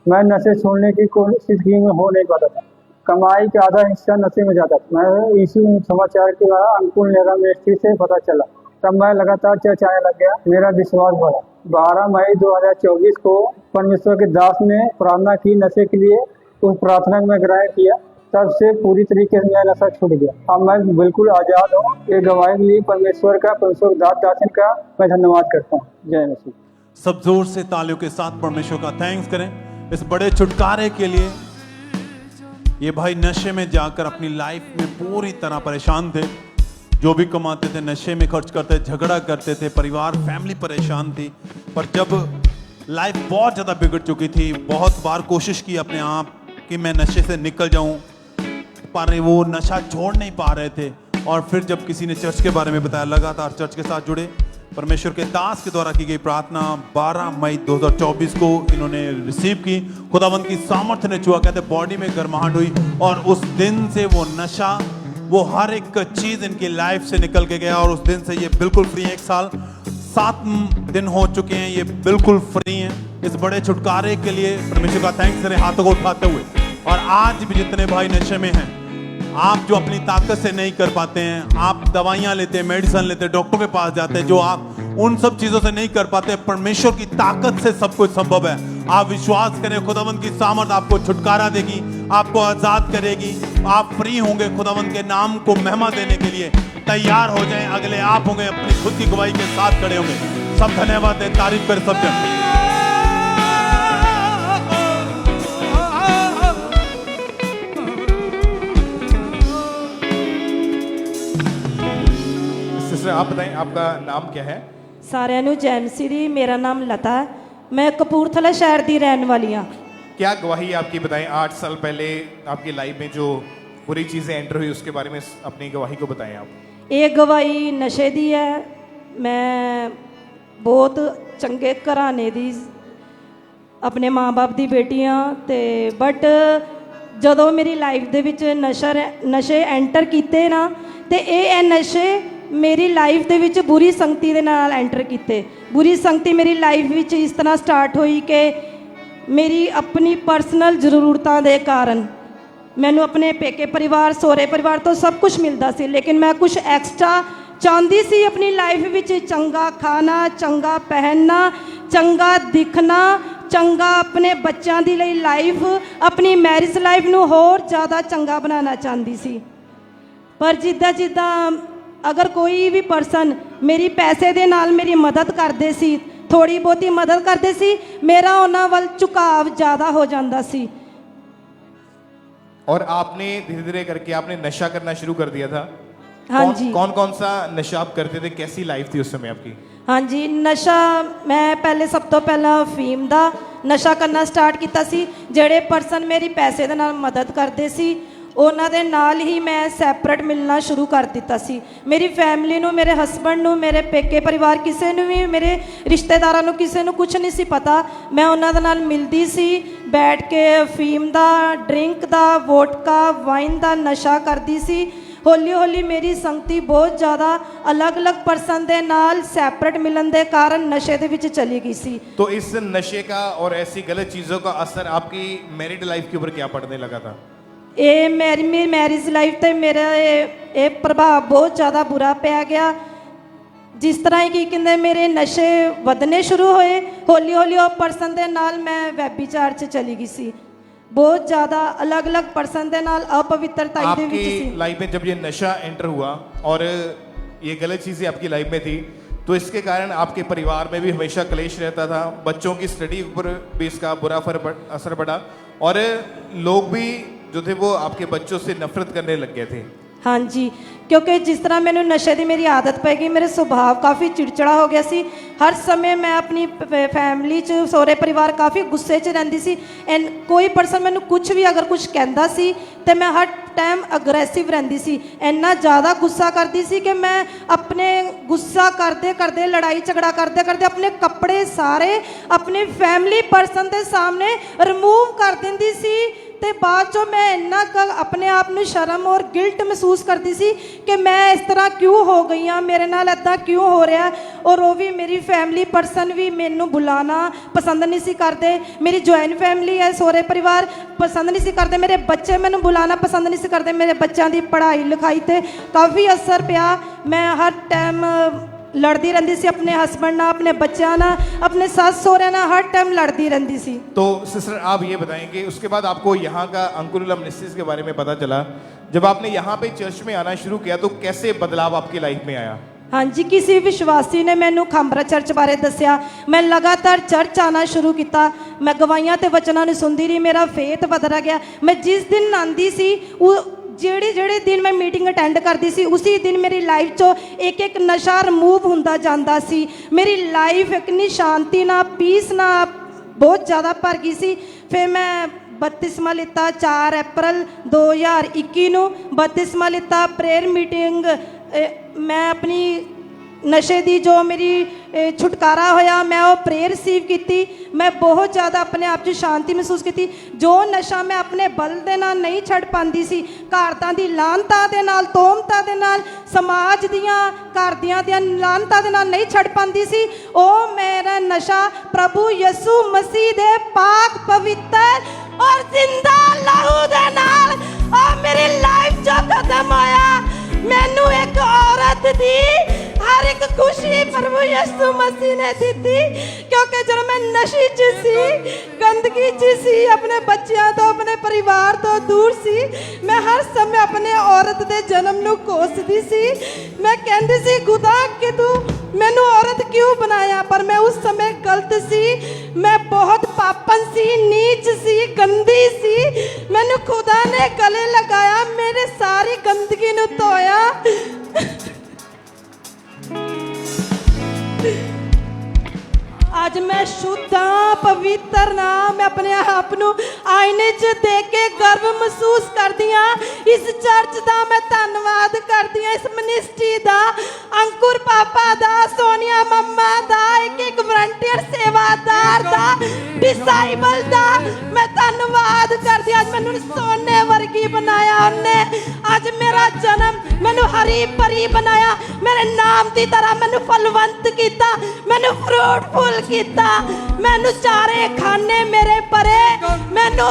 मैं नशे छोड़ने की कोशिश की, में हो नहीं पाता था। कमाई का आधा हिस्सा नशे में जाता था। मैं इसी समाचार के द्वारा अंकुर नरूला मिनिस्ट्री से पता चला, तब मैं लगातार चर्च आने लग गया। मेरा विश्वास बढ़ा। 12 मई 2024 को परमेश्वर के दास ने प्रार्थना की नशे के लिए, उस प्रार्थना में ग्रहण किया। तब से पूरी तरीके से मेरा नशा छूट गया। अब मैं बिल्कुल आजाद हूँ। ये गवाही के लिए परमेश्वर दासन का मैं धन्यवाद करता हूँ। जय मसीह। सब जोर से तालियों के साथ परमेश्वर का थैंक्स करें इस बड़े छुटकारे के लिए। ये भाई नशे में जाकर अपनी लाइफ में पूरी तरह परेशान थे। जो भी कमाते थे नशे में खर्च करते, झगड़ा करते थे, परिवार फैमिली परेशान थी। पर जब लाइफ बहुत ज़्यादा बिगड़ चुकी थी, बहुत बार कोशिश की अपने आप कि मैं नशे से निकल जाऊं, पर वो नशा छोड़ नहीं पा रहे थे। और फिर जब किसी ने चर्च के बारे में बताया, लगातार चर्च के साथ जुड़े। परमेश्वर के दास के द्वारा की गई प्रार्थना 12 मई 2024 को इन्होंने रिसीव की। खुदावंद की सामर्थ्य ने छुआ, कहते बॉडी में गर्माहट हुई, और उस दिन से वो नशा, वो हर एक चीज इनकी लाइफ से निकल के गया, और उस दिन से ये बिल्कुल फ्री है। 1 साल 7 दिन हो चुके हैं, ये बिल्कुल फ्री हैं। इस बड़े छुटकारे के लिए परमेश्वर का थैंक्स करें हाथों को उठाते हुए। और आज भी जितने भाई नशे में हैं, आप जो अपनी ताकत से नहीं कर पाते हैं, आप दवाइयां लेते हैं, मेडिसिन लेते हैं, डॉक्टर के पास जाते हैं, जो आप उन सब चीजों से नहीं कर पाते, परमेश्वर की ताकत से सब कुछ संभव है। आप विश्वास करें, खुदावंद की सामर्थ आपको छुटकारा देगी, आपको आजाद करेगी, आप फ्री होंगे। खुदावंद के नाम को महिमा देने के लिए तैयार हो जाएं। अगले आप होंगे, अपनी खुद की गवाही के साथ खड़े होंगे। सब धन्यवाद दें, तारीफ कर सब जन। सिस्टर आप बताएं, आपका नाम क्या है? साਰਿਆਂ ਨੂੰ ਜੈ ਮਸੀਹ ਦੀ। मेरा नाम लता है, मैं कपूरथला शहर की रहने वाली हाँ। क्या गवाही आपकी बताएं? 8 साल पहले आपकी लाइफ में जो बुरी चीजें एंटर हुई उसके बारे में अपनी गवाही को बताएं आप। ये गवाही नशे दी है। मैं बहुत चंगे घराने दी, अपने माँ बाप की बेटी हाँ, ते बट जदों मेरी लाइफ दे विच नशे एंटर किए ना, तो ये नशे ਮੇਰੀ ਲਾਈਫ ਦੇ ਵਿੱਚ ਬੁਰੀ ਸੰਗਤੀ ਦੇ ਨਾਲ ਐਂਟਰ ਕੀਤੇ। ਬੁਰੀ ਸੰਗਤੀ ਮੇਰੀ ਲਾਈਫ ਵਿੱਚ ਇਸ ਤਰ੍ਹਾਂ ਸਟਾਰਟ ਹੋਈ ਕਿ ਮੇਰੀ ਆਪਣੀ ਪਰਸਨਲ ਜ਼ਰੂਰਤਾਂ ਦੇ ਕਾਰਨ ਮੈਨੂੰ ਆਪਣੇ ਪੇਕੇ ਪਰਿਵਾਰ ਸਹੁਰੇ ਪਰਿਵਾਰ ਤੋਂ ਸਭ ਕੁਝ ਮਿਲਦਾ ਸੀ, ਲੇਕਿਨ ਮੈਂ ਕੁਝ ਐਕਸਟਰਾ ਚਾਹੁੰਦੀ ਸੀ ਆਪਣੀ ਲਾਈਫ ਵਿੱਚ। ਚੰਗਾ ਖਾਣਾ, ਚੰਗਾ ਪਹਿਨਣਾ, ਚੰਗਾ ਦਿਖਣਾ, ਚੰਗਾ ਆਪਣੇ ਬੱਚਿਆਂ ਦੀ ਲਈ ਲਾਈਫ, ਆਪਣੀ ਮੈਰਿਜ ਲਾਈਫ ਨੂੰ ਹੋਰ ਜ਼ਿਆਦਾ ਚੰਗਾ ਬਣਾਉਣਾ ਚਾਹੁੰਦੀ ਸੀ। ਪਰ ਜਿੱਦਾਂ ਜਿੱਦਾਂ ਅਗਰ ਕੋਈ ਵੀ ਪਰਸਨ ਮੇਰੀ ਪੈਸੇ ਦੇ ਨਾਲ ਮੇਰੀ ਮਦਦ ਕਰਦੇ ਸੀ, ਥੋੜੀ ਬਹੁਤੀ ਮਦਦ ਕਰਦੇ ਸੀ, ਮੇਰਾ ਉਹਨਾਂ ਵੱਲ ਝੁਕਾਵ ਜ਼ਿਆਦਾ ਹੋ ਜਾਂਦਾ ਸੀ। और आपने धीरे धीरे करके आपने नशा करना शुरू कर दिया था। हाँ जी। कौन कौन सा नशा आप करते थे? कैसी लाइफ थी उस समय आपकी? हाँ जी, नशा मैं पहले सब तो पहला अफीम का नशा करना स्टार्ट किया सी। ਜਿਹੜੇ ਪਰਸਨ ਮੇਰੀ ਪੈਸੇ ਦੇ ਨਾਲ ਮਦਦ ਕਰਦੇ ਸੀ ਉਹਨਾਂ ਦੇ ਨਾਲ ਹੀ ਮੈਂ ਸੈਪਰੇਟ ਮਿਲਣਾ ਸ਼ੁਰੂ ਕਰ ਦਿੱਤਾ ਸੀ। ਮੇਰੀ ਫੈਮਿਲੀ ਨੂੰ, ਮੇਰੇ ਹਸਬੰਡ ਨੂੰ, ਮੇਰੇ ਪੇਕੇ ਪਰਿਵਾਰ ਕਿਸੇ ਨੂੰ ਵੀ, ਮੇਰੇ ਰਿਸ਼ਤੇਦਾਰਾਂ ਨੂੰ ਕਿਸੇ ਨੂੰ ਕੁਝ ਨਹੀਂ ਸੀ ਪਤਾ। ਮੈਂ ਉਹਨਾਂ ਦੇ ਨਾਲ ਮਿਲਦੀ ਸੀ, ਬੈਠ ਕੇ ਅਫੀਮ ਦਾ, ਡਰਿੰਕ ਦਾ, ਵੋਟਕਾ, ਵਾਈਨ ਦਾ ਨਸ਼ਾ ਕਰਦੀ ਸੀ। ਹੌਲੀ ਹੌਲੀ ਮੇਰੀ ਸੰਗਤੀ ਬਹੁਤ ਜ਼ਿਆਦਾ ਅਲੱਗ-ਅਲੱਗ ਪਰਸਨ ਦੇ ਨਾਲ ਸੈਪਰੇਟ ਮਿਲਣ ਦੇ ਕਾਰਨ ਨਸ਼ੇ ਦੇ ਵਿੱਚ ਚਲੀ ਗਈ ਸੀ। तो इस नशे का और ऐसी गलत चीजों का असर आपकी मैरिड लाइफ के ऊपर क्या पड़ने लगा था? ਇਹ ਮੇਰੀ ਮੈਰਿਜ ਲਾਈਫ ਤੇ ਮੇਰਾ ਇਹ ਪ੍ਰਭਾਵ ਬਹੁਤ ਜ਼ਿਆਦਾ ਬੁਰਾ ਪੈ ਗਿਆ। ਜਿਸ ਤਰ੍ਹਾਂ ਹੀ ਕੀ ਕਹਿੰਦੇ ਮੇਰੇ ਨਸ਼ੇ ਵਧਣੇ ਸ਼ੁਰੂ ਹੋਏ, ਹੌਲੀ ਹੌਲੀ ਉਹ ਪਰਸਨ ਦੇ ਨਾਲ ਮੈਂ ਵੈਬੀਚਾਰ 'ਚ ਚਲੀ ਗਈ ਸੀ। ਬਹੁਤ ਜ਼ਿਆਦਾ ਅਲੱਗ-ਅਲੱਗ ਪਰਸਨ ਦੇ ਨਾਲ ਅਪਵਿੱਤਰਤਾ ਦੇ ਵਿੱਚ ਸੀ। आपकी लाइफ में जब ये नशा एंटर हुआ और ये गलत चीजें आपकी लाइफ में थी, तो इसके कारण आपके परिवार में भी हमेशा क्लेश रहता था। बच्चों की स्टडी पर भी इसका बुरा असर पड़ा और लोग भी जो थे वो आपके बच्चों से नफरत करने लग गए थे। हाँ जी, क्योंकि जिस तरह मैंने नशे की मेरी आदत पै गई, मेरे सुभाव काफ़ी चिड़चिड़ा हो गया सी। हर समय मैं अपनी फैमिली च सहुरे परिवार काफ़ी गुस्से च रहिंदी सी। एंड कोई पर्सन मैनू कुछ भी अगर कुछ कहता सी तो मैं हर टाइम अग्रैसिव रहिंदी सी। इन्ना ज़्यादा गुस्सा करती सी कि मैं अपने गुस्सा करते करते, लड़ाई झगड़ा करते करते अपने कपड़े सारे अपने फैमिली पर्सन के सामने रिमूव कर देंदी सी। ਤੇ ਬਾਅਦ ਚੋਂ ਮੈਂ ਇੰਨਾ ਆਪਣੇ ਆਪ ਨੂੰ ਸ਼ਰਮ ਔਰ ਗਿਲਟ ਮਹਿਸੂਸ ਕਰਦੀ ਸੀ ਕਿ ਮੈਂ ਇਸ ਤਰ੍ਹਾਂ ਕਿਉਂ ਹੋ ਗਈ ਹਾਂ, ਮੇਰੇ ਨਾਲ ਇੱਦਾਂ ਕਿਉਂ ਹੋ ਰਿਹਾ। ਔਰ ਉਹ ਵੀ ਮੇਰੀ ਫੈਮਿਲੀ ਪਰਸਨ ਵੀ ਮੈਨੂੰ ਬੁਲਾਣਾ ਪਸੰਦ ਨਹੀਂ ਸੀ ਕਰਦੇ। ਮੇਰੀ ਜੁਆਇੰਟ ਫੈਮਿਲੀ ਹੈ, ਸਹੁਰੇ ਪਰਿਵਾਰ ਪਸੰਦ ਨਹੀਂ ਸੀ ਕਰਦੇ। ਮੇਰੇ ਬੱਚੇ ਮੈਨੂੰ ਬੁਲਾਣਾ ਪਸੰਦ ਨਹੀਂ ਸੀ ਕਰਦੇ। ਮੇਰੇ ਬੱਚਿਆਂ ਦੀ ਪੜ੍ਹਾਈ ਲਿਖਾਈ 'ਤੇ ਕਾਫੀ ਅਸਰ ਪਿਆ। ਮੈਂ ਹਰ ਟਾਈਮ लड़ती रहती सी अपने हस्बैंड ना, अपने बच्चों ना, अपने सास सहुरे ना, हर टाइम लड़ती रहती सी। तो सिस्टर आप ये बताएंगे उसके बाद आपको यहाँ का अंकुरम मिनिस्ट्रीज के बारे में पता चला, जब आपने यहाँ पे चर्च में आना शुरू किया तो कैसे बदलाव आपकी लाइफ में आया? हाँ जी, किसी विश्वासी ने मैनू खांबरा चर्च बारे दसिया। मैं लगातार चर्च आना शुरू किया। मैं गवाइयां ते वचनां नूं सुनदी रही, मेरा फेथ बदला गया। मैं जिस दिन आंदी सी ਜਿਹੜੇ दिन मैं मीटिंग अटेंड करती सी उसी दिन मेरी लाइफ चो एक एक नशा रिमूव होंदा जांदा सी। मेरी लाइफ इतनी शांति ना, पीस ना बहुत ज़्यादा भर गई सी। फिर मैं बपतिस्मा लिता 4 अप्रैल 2021 नूं बपतिस्मा लिता। प्रेयर मीटिंग मैं अपनी नशे दी जो मेरी छुटकारा होया, मैं वो प्रेयर रिसीव की। मैं बहुत ज़्यादा अपने आप 'ਚ शांति महसूस की। जो नशा मैं अपने बल दे नाल नहीं छड़ पाती सी, घरदां दी लानतां दे नाल, तोहमतां दे नाल, समाज दियां घरदियां दियां लानतां दे नाल नहीं छड़ पाती सी, वो मेरा नशा प्रभु यसू मसीह दे पाक पवित्र और जिंदा लहू दे नाल और मेरी लाइफ 'ਚ खत्म होया। मैनू एक औरत दी हर एक खुशी प्रभु यीशु मसीह ने दी, क्योंकि जब मैं नशे च सी, गंदगी च सी, अपने बच्चों तो अपने परिवार तो दूर सी, मैं हर समय अपने औरत के जन्म नूं कोसदी सी। मैं कहती सी खुदा कि तू मैनू औरत क्यों बनाया, पर मैं उस समय गलत सी। मैं बहुत पापन सी, नीच सी, गंदी सी। मैनू खुदा ने गले लगाया, मेरे सारी गंदगी नूं धोया। आज मैं शुद्ध हाँ, पवित्र ना। मैं अपने आप नूं आईने 'ਚ देख के गर्व महसूस करदी हाँ। इस चर्च का मैं धन्नवाद करदी हाँ, इस मिनिस्ट्री का, अंकुर पापा दा, सोनिया मम्मा दा, एक वॉलंटियर सेवादार दा, डिसाइबल दा मैं धन्नवाद करदी। आज मैनू सोने वर्गी बनाया उन्हें। आज मेरा जन्म मैनू हर हरी भरी बनाया मेरे नाम की तरह मैनू फलवंत किया मैनू फ्रूटफुल किया मैनू चारे खाने मेरे परे मैनू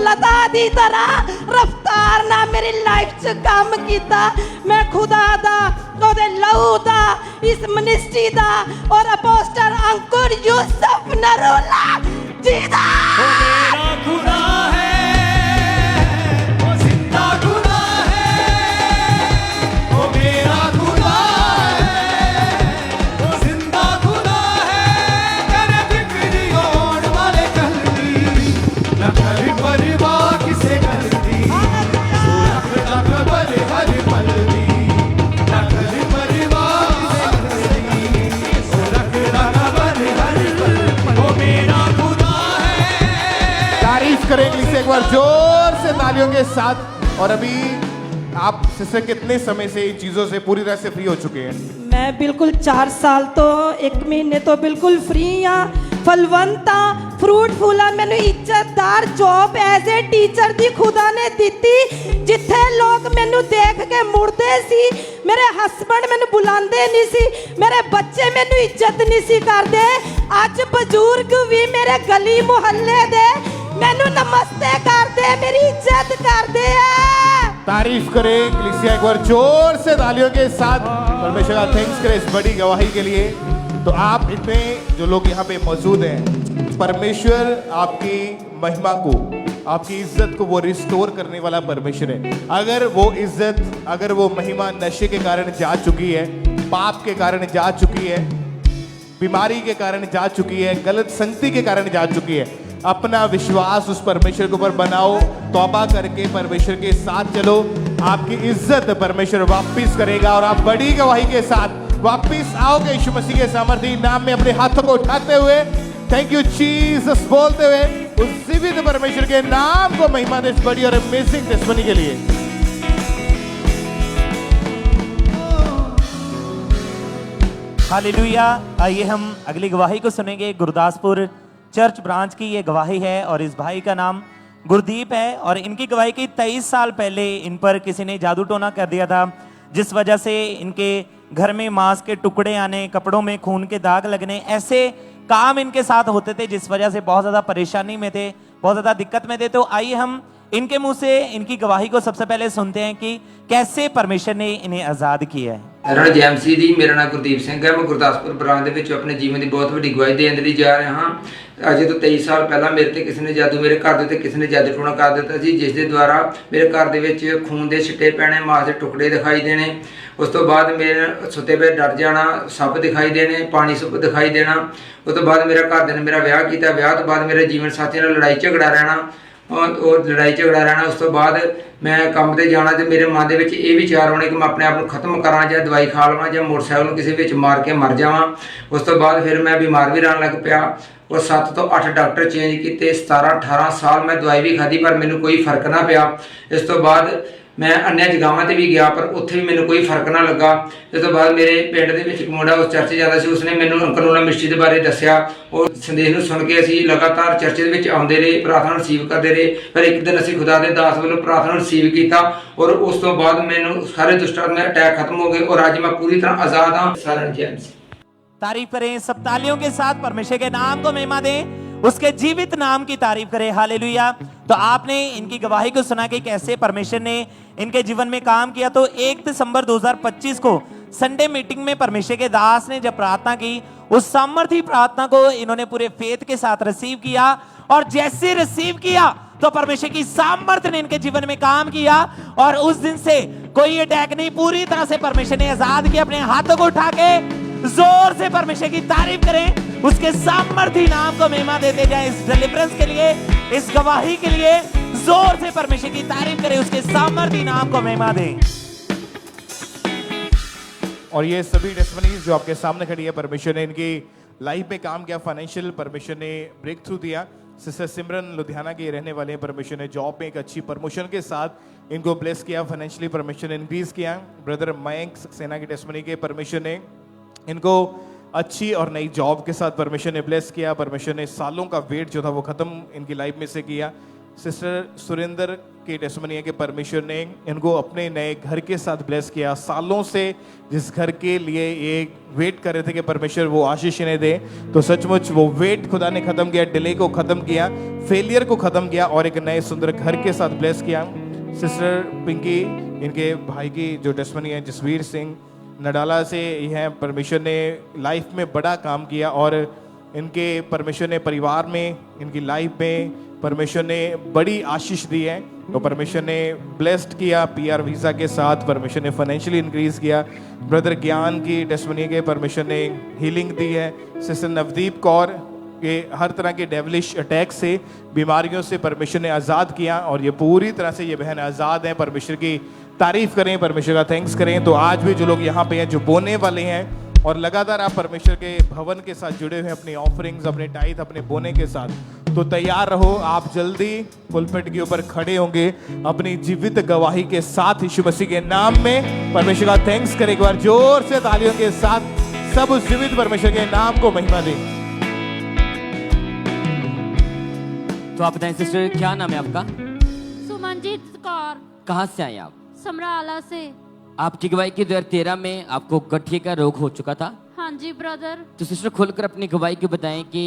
लता दी तरह रफ्तार ना मेरी लाइफ च काम किया मैं खुदा दा ओदे लहू दा इस मिनिस्ट्री दा और अपोस्टल अंकुर यूसुफ नरूला जी दा मेरा खुदा है वो जिंदा खुदा है वो मेरा खुदा है वो जिंदा खुदा है करे फिक्री होड़ वाले कल्बी न कर परवाह किसे करती सो रख बर हर पल दी न कर परवाह किसे करती सो रख बर हर पल वो मेरा खुदा है। तारीफ करेंगे इसे एक बार जोर से तालियों के साथ। और अभी आप सिस्टर कितने समय से इन चीजों से पूरी तरह से फ्री हो चुके हैं? मैं बिल्कुल 4 साल तो 1 महीने तो बिल्कुल फ्री हाँ फलवंत हाँ फ्रूटफुल हाँ मैनू इज्जतदार जॉब एज ए टीचर दी खुदा ने दिती जिथे लोग मैनू देख के मुड़दे सी मेरे हस्बैंड मैनू बुलांदे नहीं सी मेरे बच्चे मैनू इज्जत नहीं सी करदे अज बजुर्ग भी मेरे गली मुहल्ले दे मैनू नमस्ते करदे मेरी इज्जत करदे है। तारीफ करें कलीसिया एक बार जोर से तालियों के साथ। परमेश्वर का थैंक्स करें इस बड़ी गवाही के लिए। तो आप इतने जो लोग यहाँ पे मौजूद हैं, परमेश्वर आपकी महिमा को आपकी इज्जत को वो रिस्टोर करने वाला परमेश्वर है। अगर वो इज्जत अगर वो महिमा नशे के कारण जा चुकी है, पाप के कारण जा चुकी है, बीमारी के कारण जा चुकी है, गलत संगति के कारण जा चुकी है, अपना विश्वास उस परमेश्वर के ऊपर बनाओ, तौबा करके परमेश्वर के साथ चलो, आपकी इज्जत परमेश्वर वापस करेगा और आप बड़ी गवाही के साथ वापस आओगे यीशु मसीह के सामर्थी नाम में अपने हाथों को उठाते हुए थैंक यू जीसस बोलते हुए उस जीवित परमेश्वर के नाम को महिमा दे इस बड़ी और अमेजिंग टेस्टिमनी के लिए। हालेलुया। आइए हम अगली गवाही को सुनेंगे। गुरदासपुर चर्च ब्रांच की ये गवाही है और इस भाई का नाम गुरदीप है और इनकी गवाही की 23 साल पहले इन पर किसी ने जादू टोना कर दिया था जिस वजह से इनके घर में मांस के टुकड़े आने, कपड़ों में खून के दाग लगने, ऐसे काम इनके साथ होते थे जिस वजह से बहुत ज़्यादा परेशानी में थे, बहुत ज़्यादा दिक्कत में थे। तो आइए हम इनके मुंह से इनकी गवाही को सबसे पहले सुनते हैं कि कैसे परमेश्वर ने इन्हें आज़ाद किया है। रण जैमसी दी मेरा नाम गुरदीप सिंह है। मैं गुरदासपुर ब्रांच ਦੇ ਵਿੱਚ ਆਪਣੇ ਜੀਵਨ ਦੀ ਬਹੁਤ ਵੱਡੀ ਗਵਾਹੀ ਦੇਣ ਲਈ ਜਾ ਰਿਹਾ ਹਾਂ। ਅੱਜ ਤੋਂ 23 ਸਾਲ ਪਹਿਲਾਂ ਮੇਰੇ ਤੇ ਕਿਸੇ ਨੇ ਜਾਦੂ ਮੇਰੇ ਘਰ ਦੇ ਉੱਤੇ ਕਿਸੇ ਨੇ ਜਾਦੂ ਟੋਣਾ ਕਰ ਦਿੱਤਾ ਸੀ ਜਿਸ ਦੇ ਦੁਆਰਾ ਮੇਰੇ ਘਰ ਦੇ ਵਿੱਚ ਖੂਨ ਦੇ ਛਿੱਟੇ ਪੈਣੇ, ਮਾਸ ਦੇ ਟੁਕੜੇ ਦਿਖਾਈ ਦੇਣੇ। ਉਸ ਤੋਂ ਬਾਅਦ ਮੇਰੇ ਸੁੱਤੇ ਪਏ ਡਰ ਜਾਣਾ, ਸੱਪ ਦਿਖਾਈ ਦੇਣੇ, ਪਾਣੀ ਸੁੱਪ ਦਿਖਾਈ ਦੇਣਾ। ਉਸ ਤੋਂ ਬਾਅਦ ਮੇਰਾ ਘਰਦਿਆਂ ਨੇ ਮੇਰਾ ਵਿਆਹ ਕੀਤਾ। ਵਿਆਹ ਤੋਂ ਬਾਅਦ ਮੇਰੇ ਜੀਵਨ ਸਾਥੀ ਨਾਲ ਲੜਾਈ ਝਗੜਾ ਰਹਿਣਾ और लड़ाई झगड़ा रहना। उस तो बाद मैं काम पर जाना तो मेरे मन के ये विचार होने कि मैं अपने आप को खत्म करा या दवाई खा लवां या मोटरसाइकिल किसी मार के मर जावां। उस तो बाद फिर मैं बीमार भी रहने लग पिया और 7 तो 8 डॉक्टर चेंज किए। 17-18 साल मैं दवाई भी खाधी पर मैनू कोई फर्क ना पिया। इस तो बाद मैं अन्य जगहों पर भी गया पर उत्थे भी मैनू कोई फर्क ना लगा। इस तो बाद मेरे पिंड दे विच एक मुंडा उस चर्च जाता सी, उसने मैनू अंकल मिनिस्ट्री के बारे दस्या और संदेश नूं सुन के असीं लगातार चर्च दे विच आउंदे रहे, प्रार्थना रिसीव करते रहे। पर एक दिन असीं खुदा दे दास वालों प्रार्थना रिसीव किया और उस तो बाद मैनू सारे दुष्टात्मा अटैक खत्म हो गए और आज मैं पूरी तरह आजाद हाँ। सारण जेम्स तारीफ करें सब तालियों के साथ, परमेश्वर के नाम को महिमा दें, उसके जीवित नाम की तारीफ करें। हालेलुया। तो आपने इनकी गवाही को सुना कि कैसे परमेश्वर ने इनके जीवन में काम किया। तो 1 दिसंबर 2025 को संडे मीटिंग में परमेश्वर के दास ने जब प्रार्थना की, उस सामर्थी प्रार्थना को इन्होंने पूरे फेथ के साथ रिसीव किया और जैसे रिसीव किया तो परमेश्वर की सामर्थ्य ने इनके जीवन में काम किया और उस दिन से कोई अटैक नहीं, पूरी तरह से परमेश्वर ने आजाद किया। अपने हाथों को उठा के जोर से परमेश्वर की तारीफ करें, उसके सामर्थ्य नाम को महिमा देते जाए। इस डिलीवरेंस के लिए, इस गवाही के लिए जोर से परमेश्वर की तारीफ करें, उसके सामर्थ्य नाम को महिमा दें। और ये सभी टेस्टिमनीज जो आपके सामने खड़ी है, परमेश्वर ने इनकी लाइफ में काम किया, फाइनेंशियल परमेश्वर ने ब्रेक थ्रू दिया। सिस्टर सिमरन लुधियाना के रहने वाले हैं, परमेश्वर ने जॉब में एक अच्छी प्रमोशन के साथ इनको ब्लेस किया, फाइनेंशियली परमेश्वर ने इंक्रीज किया। ब्रदर मयंक सक्सेना की टेस्टिमनी के परमेश्वर ने इनको अच्छी और नई जॉब के साथ परमेश्वर ने ब्लेस किया। परमेश्वर ने सालों का वेट जो था वो खत्म इनकी लाइफ में से किया। सिस्टर सुरेंद्र की टेस्टमनी है कि परमेश्वर ने इनको अपने नए घर के साथ ब्लेस किया। सालों से जिस घर के लिए ये वेट कर रहे थे कि परमेश्वर वो आशीष इन्हें दे, तो सचमुच वो वेट खुदा ने खत्म किया, डिले को खत्म किया, फेलियर को खत्म किया और एक नए सुंदर घर के साथ ब्लेस किया। सिस्टर पिंकी, इनके भाई की जो टेस्टमनी है, जसवीर सिंह नडाला से यह परमेश्वर ने लाइफ में बड़ा काम किया और इनके परमेश्वर ने परिवार में, इनकी लाइफ में परमेश्वर ने बड़ी आशीष दी है। तो परमेश्वर ने ब्लेस्ड किया पीआर वीज़ा के साथ, परमेश्वर ने फाइनेंशियली इंक्रीज किया। ब्रदर ज्ञान की टेस्टमनी के परमेश्वर ने हीलिंग दी है। सिस्टर नवदीप कौर के हर तरह के डेविलिश अटैक से, बीमारियों से परमेश्वर ने आज़ाद किया और ये पूरी तरह से ये बहन आज़ाद हैं। परमेश्वर की तारीफ करें, परमेश्वर का थैंक्स करें। तो आज भी जो लोग यहाँ पे हैं, जो बोने वाले हैं और लगातार आप परमेश्वर के भवन के साथ जुड़े हुए हैं, अपनी ऑफरिंग्स, अपने टाइथ, अपने बोने के साथ, तो तैयार रहो, आप जल्दी पुलपिट के ऊपर खड़े होंगे अपनी जीवित गवाही के साथ यीशु मसीह के नाम में। परमेश्वर का थैंक्स करें एक बार जोर से तालियों के साथ। सब उस जीवित परमेश्वर के नाम को महिमा दें। तो आप बताएं सिस्टर, क्या नाम है आपका? सुमनजीत कौर। कहाँ से आए आप? समराला से। आपकी गवाही की 2013 में आपको गठिए का रोग हो चुका था। हाँ जी ब्रदर। तो सिस्टर खुलकर अपनी गवाही को बताएं कि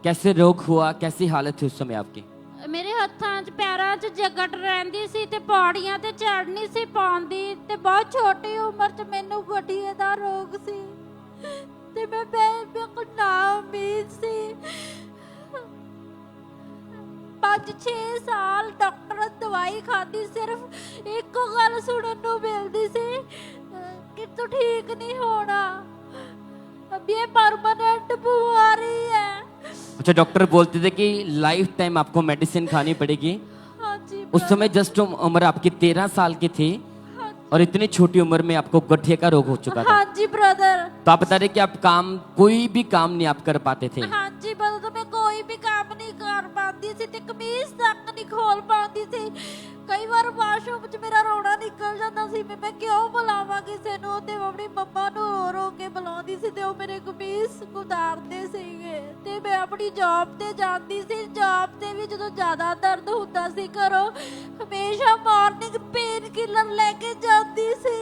कैसे रोग हुआ, कैसी हालत थी उस समय आपकी? ਮੇਰੇ ਹੱਥਾਂ 'ਚ ਪੈਰਾਂ 'ਚ ਜਗਟ ਰਹਿੰਦੀ ਸੀ ਤੇ ਪੌੜੀਆਂ ਤੇ ਚੜ੍ਹ ਨਹੀਂ ਸੀ ਪਾਉਂਦੀ ਤੇ ਬਹੁਤ ਛੋਟੀ ਉਮਰ 'ਚ ਮੈਨੂੰ ਗਠੀਏ ਦਾ ਰੋਗ ਸੀ ਤੇ ਮੈਂ ਬਿਲਕੁਲ ਨਾ ਉਮੀਦ ਸੀ। 5-6 ਸਾਲ ਡਾਕਟਰ ਦਵਾਈ ਖਾਦੀ, ਸਿਰਫ ਇੱਕੋ ਗੱਲ ਸੁਣਨ ਨੂੰ ਮਿਲਦੀ ਸੀ ਕਿ ਤੂੰ ਠੀਕ ਨਹੀਂ ਹੋਣਾ, अब ये परमानेंट बीमारी है। अच्छा, डॉक्टर बोलते थे कि लाइफ टाइम आपको मेडिसिन खानी पड़ेगी। हाँ जी। उस समय जस्ट उम्र आपकी 13 साल की थी और इतनी छोटी उम्र में आपको गठिए का रोग हो चुका था। हाँ जी ब्रदर। तो आप बता रहे कि आप कोई भी काम नहीं आप कर पाते थे। हाँ जी ब्रदर, मैं कोई भी काम नहीं कर पाती थी ते कमीज तक नहीं खोल पाती थी। कई बार वाशरूम 'ਚ ਮੇਰਾ ਰੋਣਾ ਨਿਕਲ ਜਾਂਦਾ ਸੀ, ਮੈਂ ਕਿਉਂ ਬੁਲਾਵਾਂ ਕਿਸੇ ਨੂੰ, ਤੇ ਆਪਣੀ ਮੰਮਾ ਨੂੰ ਰੋ ਕੇ ਬੁਲਾਉਂਦੀ ਸੀ ਤੇ ਉਹ ਮੇਰੇ ਕਮੀਜ਼ ਉਤਾਰਦੇ ਸੀਗੇ ਤੇ ਮੈਂ ਆਪਣੀ ਜੌਬ ਤੇ ਜਾਂਦੀ ਸੀ। ਜੌਬ ਤੇ ਵੀ ਜਦੋਂ ਜ਼ਿਆਦਾ ਦਰਦ ਹੁੰਦਾ ਸੀ ਘਰੋਂ, ਹਮੇਸ਼ਾ ਮਾਰਨਿੰਗ ਪੇਨ ਕਿਲਰ ਲੈ ਕੇ ਜਾਂਦੀ ਸੀ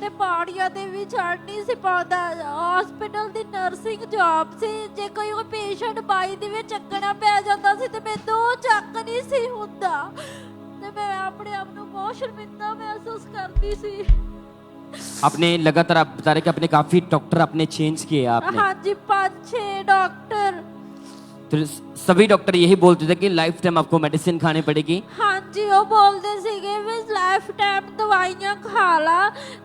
ਤੇ ਪੌੜੀਆਂ ਤੇ ਵੀ ਚੜ੍ਹ ਨਹੀਂ ਸੀ ਪਾਉਂਦਾ। ਹਸਪੀਟਲ ਦੀ ਨਰਸਿੰਗ ਜੌਬ ਸੀ, ਜੇ ਕੋਈ ਪੇਸ਼ੈਂਟ ਬਾਈ ਦੇ ਵਿੱਚ ਚੱਕਣਾ ਪੈ ਜਾਂਦਾ ਸੀ ਤੇ ਮੈਨੂੰ ਚੱਕ ਨਹੀਂ ਸੀ ਹੁੰਦਾ ਤੇ ਮੈਂ ਆਪਣੇ ਆਪ ਨੂੰ ਬਹੁਤ ਸ਼ਰਮਿੰਦਾ ਮਹਿਸੂਸ ਕਰਦੀ ਸੀ। आपने लगातार, आप बता रहे कि आपने काफी डॉक्टर आपने चेंज किए आपने। हाँ जी, 5-6 डॉक्टर। तो सभी डॉक्टर यही बोलते थे कि लाइफ टाइम आपको मेडिसिन खानी पड़ेगी। हाँ जी, वो बोलते ਸੀਗੇ ਵੀ ਲਾਈਫ ਟਾਈਮ ਦਵਾਈਆਂ ਖਾ ਲਾ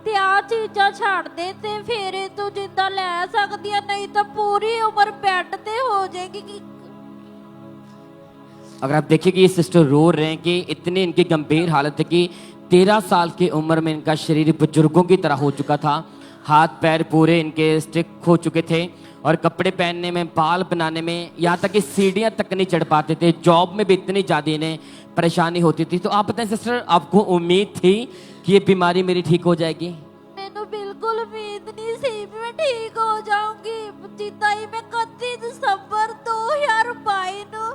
ਤੇ ਆ ਚੀਜ਼ਾਂ ਛੱਡ ਦੇ ਤੇ ਫਿਰ ਤੂੰ ਜਿੰਦਾ ਲੈ ਸਕਦੀ ਆ, ਨਹੀਂ ਤਾਂ ਪੂਰੀ ਉਮਰ ਬੈੱਡ ਤੇ ਹੋ ਜਾਏਗੀ। अगर आप देखिए कि ये सिस्टर रो रहे हैं कि इतनी इनकी गंभीर हालत है कि 13 साल की उम्र में इनका शरीर बुजुर्गों की तरह हो चुका था। हाथ पैर पूरे इनके स्टिक हो चुके थे और कपड़े पहनने में, बाल बनाने में, यहाँ तक कि सीढ़ियाँ तक नहीं चढ़ पाते थे। जॉब में भी इतनी ज़्यादा इन्हें परेशानी होती थी। तो आप बताएं सिस्टर, आपको उम्मीद थी कि ये बीमारी मेरी ठीक हो जाएगी? ਮੈਨੂੰ ਬਿਲਕੁਲ ਉਮੀਦ ਨਹੀਂ ਸੀ ਵੀ ਮੈਂ ਠੀਕ ਹੋ ਜਾਊਂਗੀ। ਜਿੱਦਾਂ ਹੀ ਮੈਂ 31 ਦਸੰਬਰ 2022 ਨੂੰ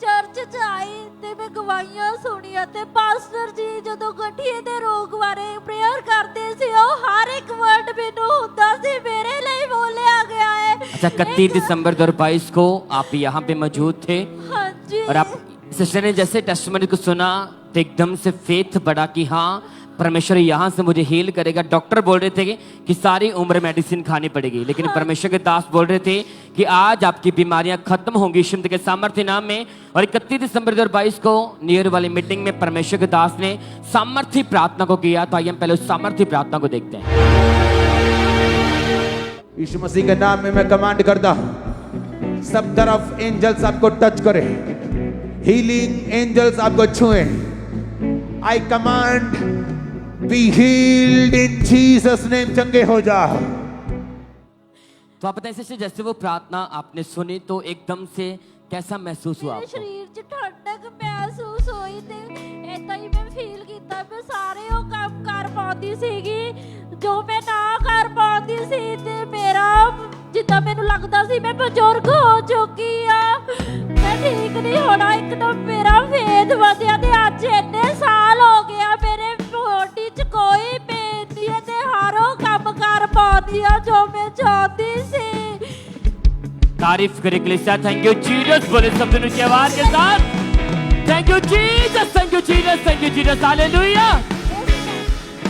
ਚਰਚ 'ਚ ਆਈ ਤੇ ਮੈਂ ਗਵਾਹੀਆਂ ਸੁਣੀਆਂ ਤੇ ਪਾਸਟਰ ਜੀ ਜਦੋਂ ਗਠੀਏ ਦੇ ਰੋਗ ਬਾਰੇ ਪ੍ਰੇਅਰ ਕਰਦੇ ਸੀ, ਉਹ ਹਰ ਇੱਕ ਵਰਡ ਮੈਨੂੰ ਹੁੰਦਾ ਸੀ ਮੇਰੇ ਲਈ ਬੋਲਿਆ ਗਿਆ ਹੈ। अच्छा, 31 दिसंबर 2022 को आप यहाँ पे मौजूद थे। हाँ जी। और आप सिस्टर ने जैसे टेस्टिमनी को सुना तो एकदम से फेथ बढ़ा कि हाँ, परमेश्वर यहाँ से मुझे हील करेगा। डॉक्टर बोल रहे थे कि सारी उम्र मेडिसिन खानी पड़ेगी, लेकिन परमेश्वर के दास बोल रहे थे कि आज आपकी बीमारियां खत्म होंगी यीशु के सामर्थ्य नाम में। और 31 दिसंबर 2022 को नियर वाली मीटिंग में परमेश्वर के दास ने सामर्थ्य प्रार्थना को किया। तो आइए हम पहले उस सामर्थ्य प्रार्थना को देखते हैं। यीशु मसीह के नाम में मैं कमांड करता हूं, सब तरफ एंजल्स आपको टच करें, हीलिंग एंजल्स आपको छुएं। I command be healed in Jesus name, चंगे हो जाओ। तो आप बताइए सिस्टर, जैसे वो प्रार्थना आपने सुनी तो एकदम से कैसा महसूस हुआ ਮੇਰੇ आपको? ਸਰੀਰ 'ਚ ਠੰਡਕ ਮਹਿਸੂਸ ਹੋਈ ਤੇ ਏਦਾਂ ਹੀ ਮੈਂ ਫੀਲ ਕੀਤਾ ਮੈਂ ਸਾਰੇ ਉਹ ਕੰਮ ਕਰ ਪਾਉਂਦੀ ਸੀਗੀ ਜੋ ਮੈਂ ਨਾ ਕਰ ਪਾਉਂਦੀ ਸੀ ਤੇ ਮੇਰਾ ਜਿੱਦਾਂ ਮੈਨੂੰ ਲੱਗਦਾ ਸੀ ਮੈਂ ਬਜ਼ੁਰਗ ਹੋ ਚੁੱਕੀ ਆ। ਮੈਂ ठीक नहीं होना एकदम मेरा फेद ਵਧਿਆ ਤੇ ਅੱਜ ਇੰਨੇ ਸਾਲ ਹੋ ਗਿਆ ਮੇਰੇ ਬੋਡੀ 'ਚ ਕੋਈ ਪੇਨ ਨਹੀਂ ਹੈ ਤੇ ਹਰੋ ਕੰਮ ਕਰ ਪਾਉਂਦੀ ਆ ਜੋ ਮੈਂ ਚਾਹती ਸੀ तारीफ करे कलीसिया थैंक यू जीसस बोले सब दोनों की आवाज के साथ thank you Jesus thank you Jesus thank you Jesus hallelujah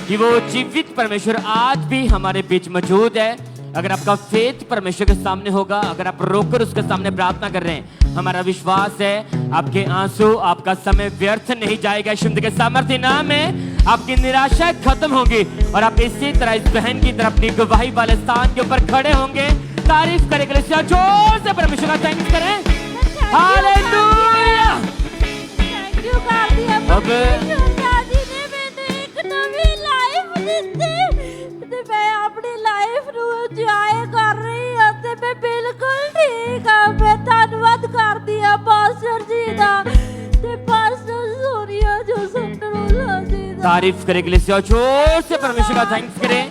कि वो जीवित परमेश्वर आज भी हमारे बीच मौजूद है अगर आपका फेथ परमेश्वर के सामने होगा अगर आप रोकर उसके सामने प्रार्थना कर रहे हैं हमारा विश्वास है आपके आंसू आपका समय व्यर्थ नहीं जाएगा शुद्ध के सामर्थ्य नाम में आपकी निराशा खत्म होगी और आप इसी तरह इस बहन की तरह अपनी गवाही वाले स्थान के ऊपर खड़े होंगे तारीफ करें कलीसिया जोर से परमेश्वर का थैंक्स करें हालेलुया थैंक यू कर दिया अब दादी ने मैंने एक नवी लाइफ ਦਿੱਤੀ ਤੇ ਮੈਂ ਆਪਣੀ ਲਾਈਫ ਨੂੰ ਇੰਜੋਏ ਕਰ ਰਹੀ ਹਾਂ ਤੇ ਮੈਂ ਬਿਲਕੁਲ ਠੀਕ ਹਾਂ ਮੈਂ ਧੰਨਵਾਦ ਕਰਦੀ ਹਾਂ ਪਾਸਟਰ ਜੀ ਦਾ ਤੇ ਪਾਸਟਰ ਸੋਨੀਆ ਜੋ ਸੰਤਰੋਲਾ ਜੀ ਦਾ तारीफ करें कलीसिया जोर से परमेश्वर का थैंक्स करें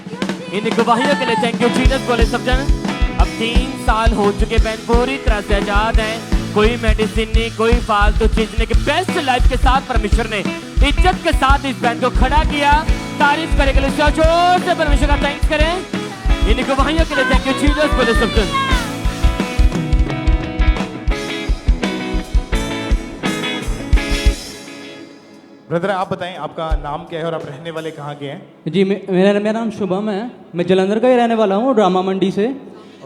इन गवाहियों के लिए थैंक यू जीसस बोले सब जन अब 3 साल हो चुके बहन पूरी तरह से आजाद हैं कोई मेडिसिन नहीं कोई फालतू चीज नहीं कि बेस्ट लाइफ के साथ परमेश्वर ने इज्जत के साथ इस बहन को खड़ा किया तारीफ करें कलीसिया जोर से परमेश्वर का थैंक्स करें इन गवाहियों के लिए थैंक यू जीसस बोले सब जन ब्रदर आप बताएं आपका नाम क्या है और आप रहने वाले कहाँ के हैं जी मेरा नाम शुभम है मैं जलंधर का ही रहने वाला हूँ ड्रामा मंडी से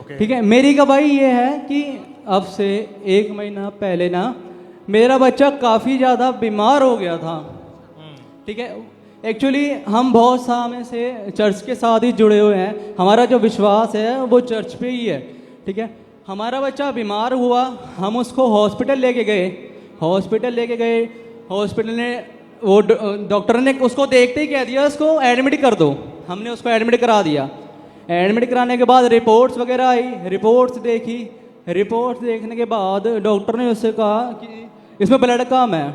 ठीक है मेरी गवाही ये है कि अब से 1 महीना पहले ना मेरा बच्चा काफ़ी ज़्यादा बीमार हो गया था ठीक है एक्चुअली हम बहुत समय से चर्च के साथ ही जुड़े हुए हैं हमारा जो विश्वास है वो चर्च पे ही है ठीक है हमारा बच्चा बीमार हुआ हम उसको हॉस्पिटल लेके गए हॉस्पिटल ने वो डॉक्टर ने उसको देखते ही कह दिया उसको एडमिट कर दो हमने उसको एडमिट करा दिया एडमिट कराने के बाद रिपोर्ट्स वगैरह आई रिपोर्ट्स देखने के बाद डॉक्टर ने उससे कहा कि इसमें ब्लड कम है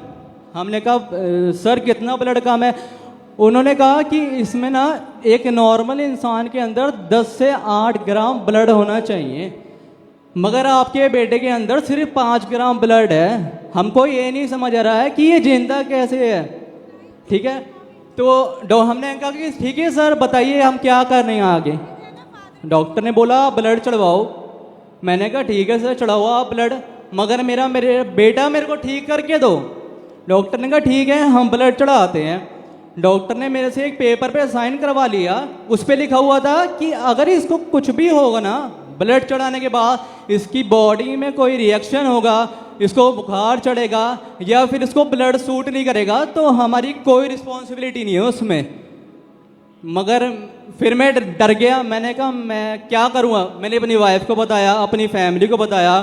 हमने कहा सर कितना ब्लड कम है उन्होंने कहा कि इसमें ना एक नॉर्मल इंसान के अंदर 10 से 8 ग्राम ब्लड होना चाहिए मगर आपके बेटे के अंदर सिर्फ 5 ग्राम ब्लड है हमको ये नहीं समझ आ रहा है कि ये जिंदा कैसे है ठीक है तो हमने कहा कि ठीक है सर बताइए हम क्या कर रहे हैं आगे डॉक्टर ने बोला ब्लड चढ़वाओ मैंने कहा ठीक है सर चढ़ाओ आप ब्लड मगर मेरे बेटा मेरे को ठीक करके दो डॉक्टर ने कहा ठीक है हम ब्लड चढ़ाते हैं डॉक्टर ने मेरे से एक पेपर पे साइन करवा लिया उस पर लिखा हुआ था कि अगर इसको कुछ भी होगा ना ब्लड चढ़ाने के बाद इसकी बॉडी में कोई रिएक्शन होगा इसको बुखार चढ़ेगा या फिर इसको ब्लड सूट नहीं करेगा तो हमारी कोई रिस्पॉन्सिबिलिटी नहीं है उसमें मगर फिर मैं डर गया मैंने कहा मैं क्या करूँगा मैंने अपनी वाइफ को बताया अपनी फैमिली को बताया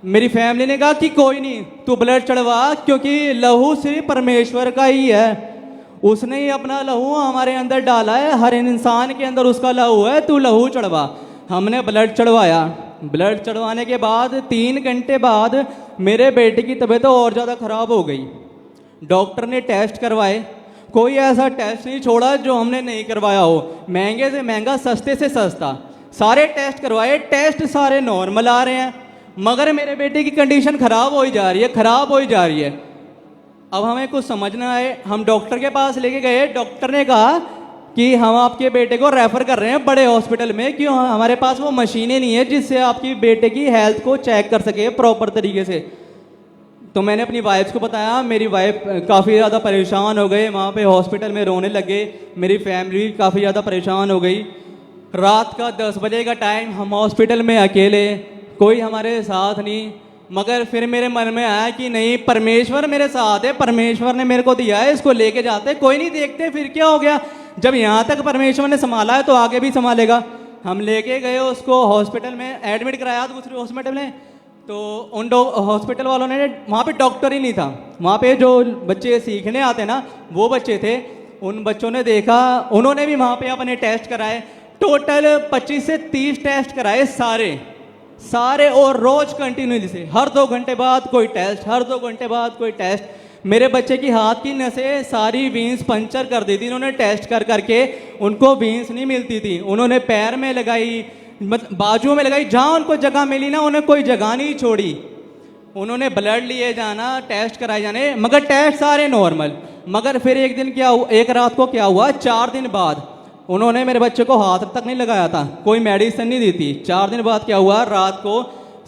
मेरी फैमिली ने कहा कि कोई नहीं तू ब्लड चढ़वा क्योंकि लहू सिर्फ परमेश्वर का ही है उसने ही अपना लहू हमारे अंदर डाला है हर इंसान के अंदर उसका लहू है तू लहू चढ़वा हमने ब्लड चढ़वाया ब्लड चढ़वाने के बाद 3 घंटे बाद मेरे बेटे की तबीयत और ज़्यादा ख़राब हो गई डॉक्टर ने टेस्ट करवाए कोई ऐसा टेस्ट नहीं छोड़ा जो हमने नहीं करवाया हो महंगे से महंगा सस्ते से सस्ता सारे टेस्ट करवाए टेस्ट सारे नॉर्मल आ रहे हैं मगर मेरे बेटे की कंडीशन ख़राब हो ही जा रही है अब हमें कुछ समझना है हम डॉक्टर के पास लेके गए डॉक्टर ने कहा कि हम आपके बेटे को रेफ़र कर रहे हैं बड़े हॉस्पिटल में क्यों हमारे पास वो मशीनें नहीं है जिससे आपकी बेटे की हेल्थ को चेक कर सके प्रॉपर तरीके से तो मैंने अपनी वाइफ को बताया मेरी वाइफ काफ़ी ज़्यादा परेशान हो गए वहाँ पे हॉस्पिटल में रोने लगे मेरी फैमिली काफ़ी ज़्यादा परेशान हो गई रात का 10 बजे का टाइम हम हॉस्पिटल में अकेले कोई हमारे साथ नहीं मगर फिर मेरे मन में आया कि नहीं परमेश्वर मेरे साथ है परमेश्वर ने मेरे को दिया है इसको लेके जाते कोई नहीं देखते फिर क्या हो गया जब यहाँ तक परमेश्वर ने संभाला है तो आगे भी संभालेगा हम लेके गए उसको हॉस्पिटल में एडमिट कराया दूसरे हॉस्पिटल में तो उन हॉस्पिटल वालों ने वहाँ पे डॉक्टर ही नहीं था वहाँ पे जो बच्चे सीखने आते ना वो बच्चे थे उन बच्चों ने देखा उन्होंने भी वहाँ पे अपने टेस्ट कराए टोटल 25 से 30 टेस्ट कराए सारे और रोज कंटिन्यूली से हर 2 घंटे बाद कोई टेस्ट मेरे बच्चे की हाथ की नसें सारी वीन्स पंचर कर दी थी इन्होंने टेस्ट करके उनको वीन्स नहीं मिलती थी उन्होंने पैर में लगाई बाजू में लगाई जहाँ उनको जगह मिली ना उन्हें कोई जगह नहीं छोड़ी उन्होंने ब्लड लिए जाना, टेस्ट कराए जाने, मगर टेस्ट सारे नॉर्मल। मगर फिर एक दिन क्या हुआ, एक रात को क्या हुआ, 4 दिन बाद उन्होंने मेरे बच्चे को हाथ तक नहीं लगाया था, कोई मेडिसिन नहीं दी थी। 4 दिन बाद क्या हुआ, रात को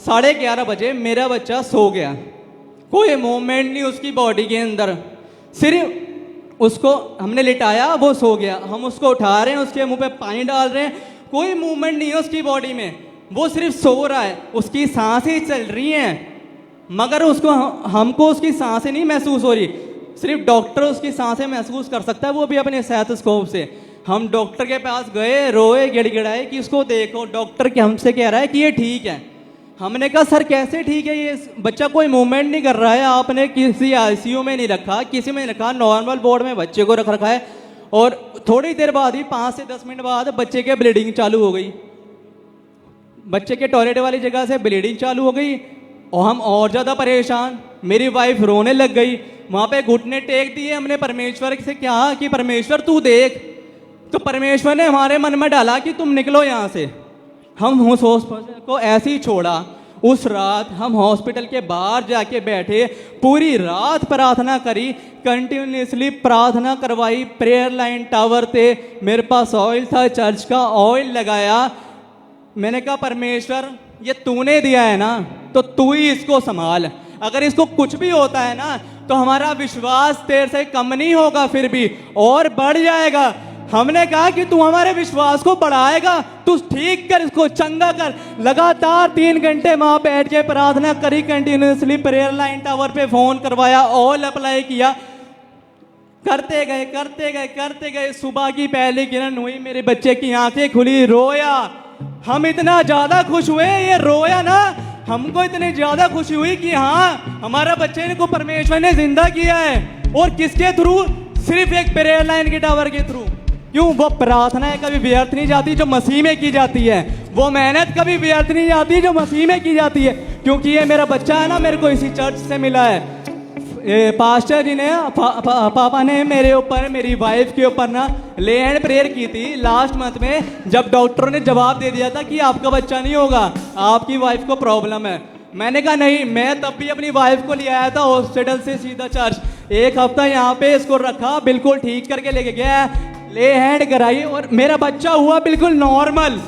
11:30 बजे मेरा बच्चा सो गया, कोई मूवमेंट नहीं उसकी बॉडी के अंदर, सिर्फ उसको हमने लिटाया, वो सो गया, हम उसको उठा रहे हैं, उसके मुंह पे पानी डाल रहे हैं, कोई मूवमेंट नहीं है उसकी बॉडी में, वो सिर्फ सो रहा है, उसकी सांसें चल रही हैं, मगर उसको हमको उसकी सांसें नहीं महसूस हो रही, सिर्फ डॉक्टर उसकी सांसें महसूस कर सकता है, वो भी अपने स्टेथोस्कोप से। हम डॉक्टर के पास गए, रोए गिड़गिड़ाए कि इसको देखो, डॉक्टर के हमसे कह रहा है कि ये ठीक है। हमने कहा सर कैसे ठीक है, ये बच्चा कोई मूवमेंट नहीं कर रहा है, आपने किसी आईसीयू में नहीं रखा, किसी में नहीं रखा, नॉर्मल वार्ड में बच्चे को रख रखा है। और थोड़ी देर बाद ही 5 से 10 मिनट बाद बच्चे के ब्लीडिंग चालू हो गई, बच्चे के टॉयलेट वाली जगह से ब्लीडिंग चालू हो गई, और हम और ज़्यादा परेशान, मेरी वाइफ रोने लग गई, वहाँ पे घुटने टेक दिए हमने, परमेश्वर से कहा कि परमेश्वर तू देख, तो परमेश्वर ने हमारे मन में डाला कि तुम निकलो यहाँ से। हम उस हॉस्पिटल को ऐसे ही छोड़ा। उस रात हम हॉस्पिटल के बाहर जाके बैठे, पूरी रात प्रार्थना करी, कंटिन्यूसली प्रार्थना करवाई, प्रेयर लाइन टावर थे, मेरे पास ऑयल था, चर्च का ऑयल लगाया। मैंने कहा परमेश्वर ये तूने दिया है ना, तो तू ही इसको संभाल, अगर इसको कुछ भी होता है ना तो हमारा विश्वास तेरे से कम नहीं होगा, फिर भी और बढ़ जाएगा। हमने कहा कि तू हमारे विश्वास को बढ़ाएगा, तू ठीक कर, इसको चंगा कर। लगातार 3 घंटे वहां बैठ के प्रार्थना करी, कंटिन्यूसली प्रेयर लाइन टावर पे फोन करवाया, ऑयल अप्लाई किया, करते गए करते गए करते गए। सुबह की पहली किरण हुई, मेरे बच्चे की आंखें खुली, रोया। हम इतना ज्यादा खुश हुए, ये रोया ना, हमको इतनी ज्यादा खुशी हुई कि हाँ हमारा बच्चे को परमेश्वर ने जिंदा किया है। और किसके थ्रू? सिर्फ एक प्रेयर लाइन के टावर के थ्रू। क्यों? वो प्रार्थनाएं कभी व्यर्थ नहीं जाती जो मसीह में की जाती है, वो मेहनत कभी व्यर्थ नहीं जाती जो मसीह में की जाती है। क्योंकि ये मेरा बच्चा है ना, मेरे को इसी चर्च से मिला है। पास्टर जी ने पापा ने मेरे ऊपर, मेरी वाइफ के ऊपर ना ले हैंड प्रेयर की थी लास्ट मंथ में, जब डॉक्टरों ने जवाब दे दिया था कि आपका बच्चा नहीं होगा, आपकी वाइफ को प्रॉब्लम है। मैंने कहा नहीं, मैं तब भी अपनी वाइफ को ले आया था हॉस्पिटल से सीधा चर्च। 1 हफ्ता यहाँ पे इसको रखा, बिल्कुल ठीक करके लेके गया, ले हैंड कराई और मेरा बच्चा हुआ बिल्कुल नॉर्मल।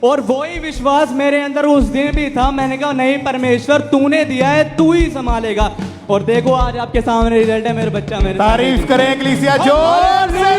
और वही विश्वास मेरे अंदर उस दिन भी था। मैंने कहा नहीं परमेश्वर तूने दिया है, तू ही संभालेगा। और देखो आज आपके सामने रिजल्ट है, मेरे बच्चा मेरे। तारीफ करें इक्लेसिया जोर से।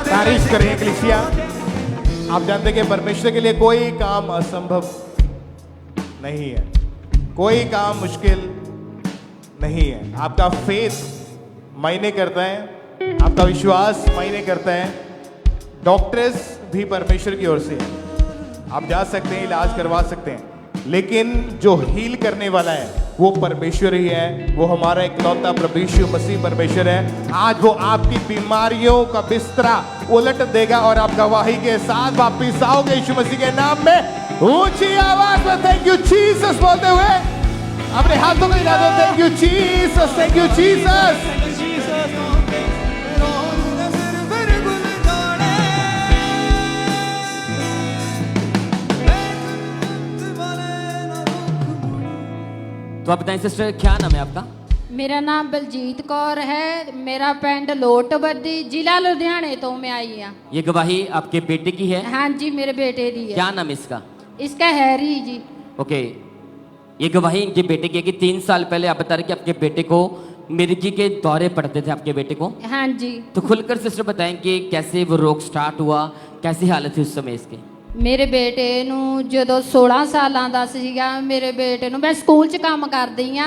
तारीफ करें इक्लेसिया। आप जानते हैं कि परमेश्वर के लिए कोई काम असंभव नहीं है, कोई काम मुश्किल नहीं है। आपका फेथ मायने करता है, आपका विश्वास मायने करता है। डॉक्टर्स भी परमेश्वर की ओर से है, आप जा सकते हैं, इलाज करवा सकते हैं, लेकिन जो हील करने वाला है वो परमेश्वर ही है। वो हमारा इकलौता प्रभु यीशु मसीह परमेश्वर है। आज वो आपकी बीमारियों का बिस्तरा उलट देगा और आप गवाही के साथ वापिस आओगे यीशु मसीह के नाम में। ऊंची आवाज में थैंक यू जीसस बोलते हुए अपने हाथों को हिला दो। Thank you Jesus, thank you Jesus. तो आप बताएं सिस्टर, क्या नाम है आपका? मेरा नाम बलजीत कौर है, मेरा पिंड लोटबद्दी, जिला लुधियाने तो मैं आई हाँ। ये गवाही आपके बेटे की है? हाँ जी मेरे बेटे दी है। क्या नाम है इसका? इसका हैरी जी। ओके, ये गवाही इनके बेटे की है कि 3 साल पहले आप बता रहे कि आपके बेटे को मिर्गी के दौरे पड़ते थे आपके बेटे को। हाँ जी। तो खुलकर सिस्टर बताएं कि कैसे वो रोग स्टार्ट हुआ, कैसी हालत थी उस समय इसके? ਮੇਰੇ ਬੇਟੇ ਨੂੰ ਜਦੋਂ 16 ਸਾਲਾਂ ਦਾ ਸੀਗਾ, ਮੇਰੇ ਬੇਟੇ ਨੂੰ ਮੈਂ ਸਕੂਲ 'ਚ ਕੰਮ ਕਰਦੀ ਆ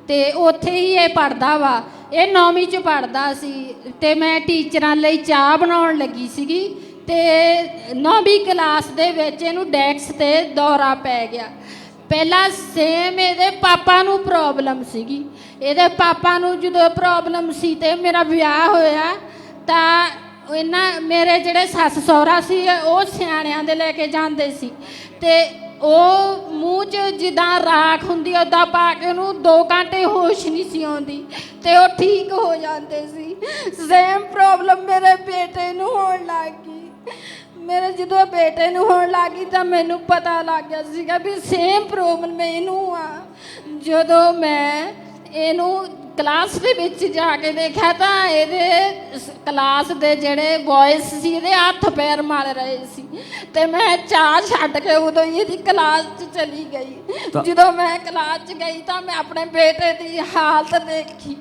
ਤੇ ਉੱਥੇ ਹੀ ਇਹ ਪੜਦਾ ਵਾ। ਇਹ 9ਵੀਂ 'ਚ ਪੜਦਾ ਸੀ ਤੇ ਮੈਂ ਟੀਚਰਾਂ ਲਈ ਚਾਹ ਬਣਾਉਣ ਲੱਗੀ ਸੀਗੀ ਤੇ 9ਵੀਂ ਕਲਾਸ ਦੇ ਵਿੱਚ ਇਹਨੂੰ ਡੈਕਸ ਤੇ ਦੌਰਾ ਪੈ ਗਿਆ। ਪਹਿਲਾਂ ਸੇਮ ਇਹਦੇ ਪਾਪਾ ਨੂੰ ਪ੍ਰੋਬਲਮ ਸੀਗੀ। ਇਹਦੇ ਪਾਪਾ ਨੂੰ ਜਦੋਂ ਪ੍ਰੋਬਲਮ ਸੀ ਤੇ ਮੇਰਾ ਵਿਆਹ ਹੋਇਆ ਤਾਂ ਇਹਨਾਂ ਮੇਰੇ ਜਿਹੜੇ ਸੱਸ ਸਹੁਰਾ ਸੀ ਉਹ ਸਿਆਣਿਆਂ ਦੇ ਲੈ ਕੇ ਜਾਂਦੇ ਸੀ ਤੇ ਉਹ ਮੂੰਹ 'ਚ ਜਿੱਦਾਂ ਰਾਖ ਹੁੰਦੀ ਉੱਦਾਂ ਪਾ ਕੇ ਉਹਨੂੰ 2 ਘੰਟੇ ਹੋਸ਼ ਨਹੀਂ ਸੀ ਆਉਂਦੀ ਤੇ ਉਹ ਠੀਕ ਹੋ ਜਾਂਦੇ ਸੀ। ਸੇਮ ਪ੍ਰੋਬਲਮ ਮੇਰੇ ਬੇਟੇ ਨੂੰ ਹੋਣ ਲੱਗ ਗਈ। ਮੇਰੇ ਜਦੋਂ ਬੇਟੇ ਨੂੰ ਹੋਣ ਲੱਗੀ ਤਾਂ ਮੈਨੂੰ ਪਤਾ ਲੱਗ ਗਿਆ ਸੀਗਾ ਵੀ ਸੇਮ ਪ੍ਰੋਬਲਮ ਇਹਨੂੰ ਆ। ਜਦੋਂ ਮੈਂ ਇਹਨੂੰ ਕਲਾਸ ਦੇ ਵਿੱਚ ਜਾ ਕੇ ਦੇਖਿਆ ਤਾਂ ਇਹਦੇ ਕਲਾਸ ਦੇ ਜਿਹੜੇ ਬॉयਜ਼ ਸੀ ਇਹਦੇ ਹੱਥ ਪੈਰ ਮਲ ਰਹੇ ਸੀ ਤੇ ਮੈਂ ਚਾਹ ਛੱਡ ਕੇ ਉਦੋਂ ਹੀ ਇਹਦੀ ਕਲਾਸ 'ਚ ਚਲੀ ਗਈ। ਜਦੋਂ ਮੈਂ ਕਲਾਸ 'ਚ ਗਈ ਤਾਂ ਮੈਂ ਆਪਣੇ ਬੇਟੇ ਦੀ ਹਾਲਤ ਦੇਖੀ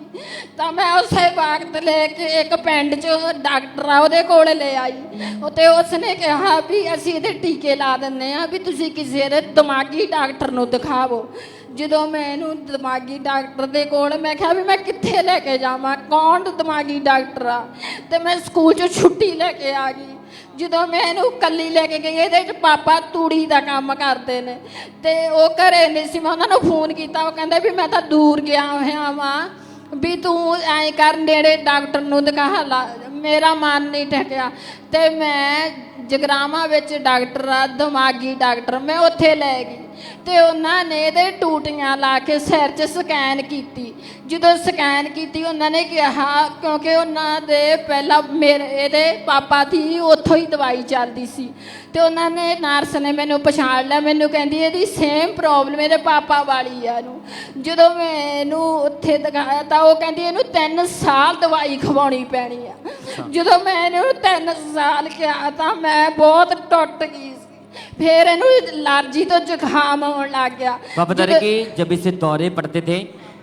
ਤਾਂ ਮੈਂ ਉਸੇ ਵਕਤ ਲੈ ਕੇ ਇੱਕ ਪਿੰਡ 'ਚ ਡਾਕਟਰ ਆ ਉਹਦੇ ਕੋਲ ਲੈ ਆਈ ਤੇ ਉਸਨੇ ਕਿਹਾ ਵੀ ਅਸੀਂ ਇਹਦੇ ਟੀਕੇ ਲਾ ਦਿੰਦੇ ਆ ਵੀ ਤੁਸੀਂ ਕਿਸੇ ਦੇ ਦਿਮਾਗੀ ਡਾਕਟਰ ਨੂੰ ਦਿਖਾਵੋ। ਜਦੋਂ ਮੈਂ ਇਹਨੂੰ ਦਿਮਾਗੀ ਡਾਕਟਰ ਦੇ ਕੋਲ ਮੈਂ ਕਿਹਾ ਵੀ ਮੈਂ ਕਿੱਥੇ ਲੈ ਕੇ ਜਾਵਾਂ, ਕੌਣ ਦਿਮਾਗੀ ਡਾਕਟਰ ਆ, ਤੇ ਮੈਂ ਸਕੂਲ 'ਚੋਂ ਛੁੱਟੀ ਲੈ ਕੇ ਆ ਗਈ। ਜਦੋਂ ਮੈਂ ਇਹਨੂੰ ਇਕੱਲੀ ਲੈ ਕੇ ਗਈ ਇਹਦੇ 'ਚ ਪਾਪਾ ਤੂੜੀ ਦਾ ਕੰਮ ਕਰਦੇ ਨੇ ਤੇ ਉਹ ਘਰੇ ਨਹੀਂ ਸੀ। ਮੈਂ ਉਹਨਾਂ ਨੂੰ ਫੋਨ ਕੀਤਾ, ਉਹ ਕਹਿੰਦੇ ਵੀ ਮੈਂ ਤਾਂ ਦੂਰ ਗਿਆ ਹੋਇਆ ਵਾਂ ਵੀ ਤੂੰ ਐਂ ਕਰ ਨੇੜੇ ਡਾਕਟਰ ਨੂੰ ਦਿਖਾ ਲਾ। ਮੇਰਾ ਮਨ ਨਹੀਂ ਟਕਿਆ ਤੇ ਮੈਂ ਜਗਰਾਵਾਂ ਵਿੱਚ ਡਾਕਟਰ ਆ ਦਿਮਾਗੀ ਡਾਕਟਰ, ਮੈਂ ਉੱਥੇ ਲੈ ਗਈ ਤੇ ਉਹਨਾਂ ਨੇ ਇਹਦੇ ਟੂਟੀਆਂ ਲਾ ਕੇ ਸਿਰ 'ਚ ਸਕੈਨ ਕੀਤੀ। ਜਦੋਂ ਸਕੈਨ ਕੀਤੀ ਉਹਨਾਂ ਨੇ ਕਿਹਾ ਕਿਉਂਕਿ ਉਹਨਾਂ ਦੇ ਪਹਿਲਾਂ ਮੇਰੇ ਇਹਦੇ ਪਾਪਾ ਦੀ ਉੱਥੋਂ ਹੀ ਦਵਾਈ ਚੱਲਦੀ ਸੀ ਤੇ ਉਹਨਾਂ ਨੇ ਨਰਸ ਨੇ ਮੈਨੂੰ ਪਛਾਣ ਲਿਆ। ਮੈਨੂੰ ਕਹਿੰਦੀ ਇਹਦੀ ਸੇਮ ਪ੍ਰੋਬਲਮ ਇਹਦੇ ਪਾਪਾ ਵਾਲੀ ਆ ਇਹਨੂੰ। ਜਦੋਂ ਮੈਂ ਇਹਨੂੰ ਉੱਥੇ ਦਿਖਾਇਆ ਤਾਂ ਉਹ ਕਹਿੰਦੀ ਇਹਨੂੰ 3 ਸਾਲ ਦਵਾਈ ਖਵਾਉਣੀ ਪੈਣੀ ਆ। ਜਦੋਂ ਮੈਂ ਇਹਨੂੰ 3 ਸਾਲ ਕਿਹਾ ਤਾਂ ਮੈਂ ਬਹੁਤ ਟੁੱਟ ਗਈ ਸੀ। फिर इन्हू एलर्जी तो जुकाम होने लग गया। पापा बता रहे कि जब इसे दौरे पड़ते थे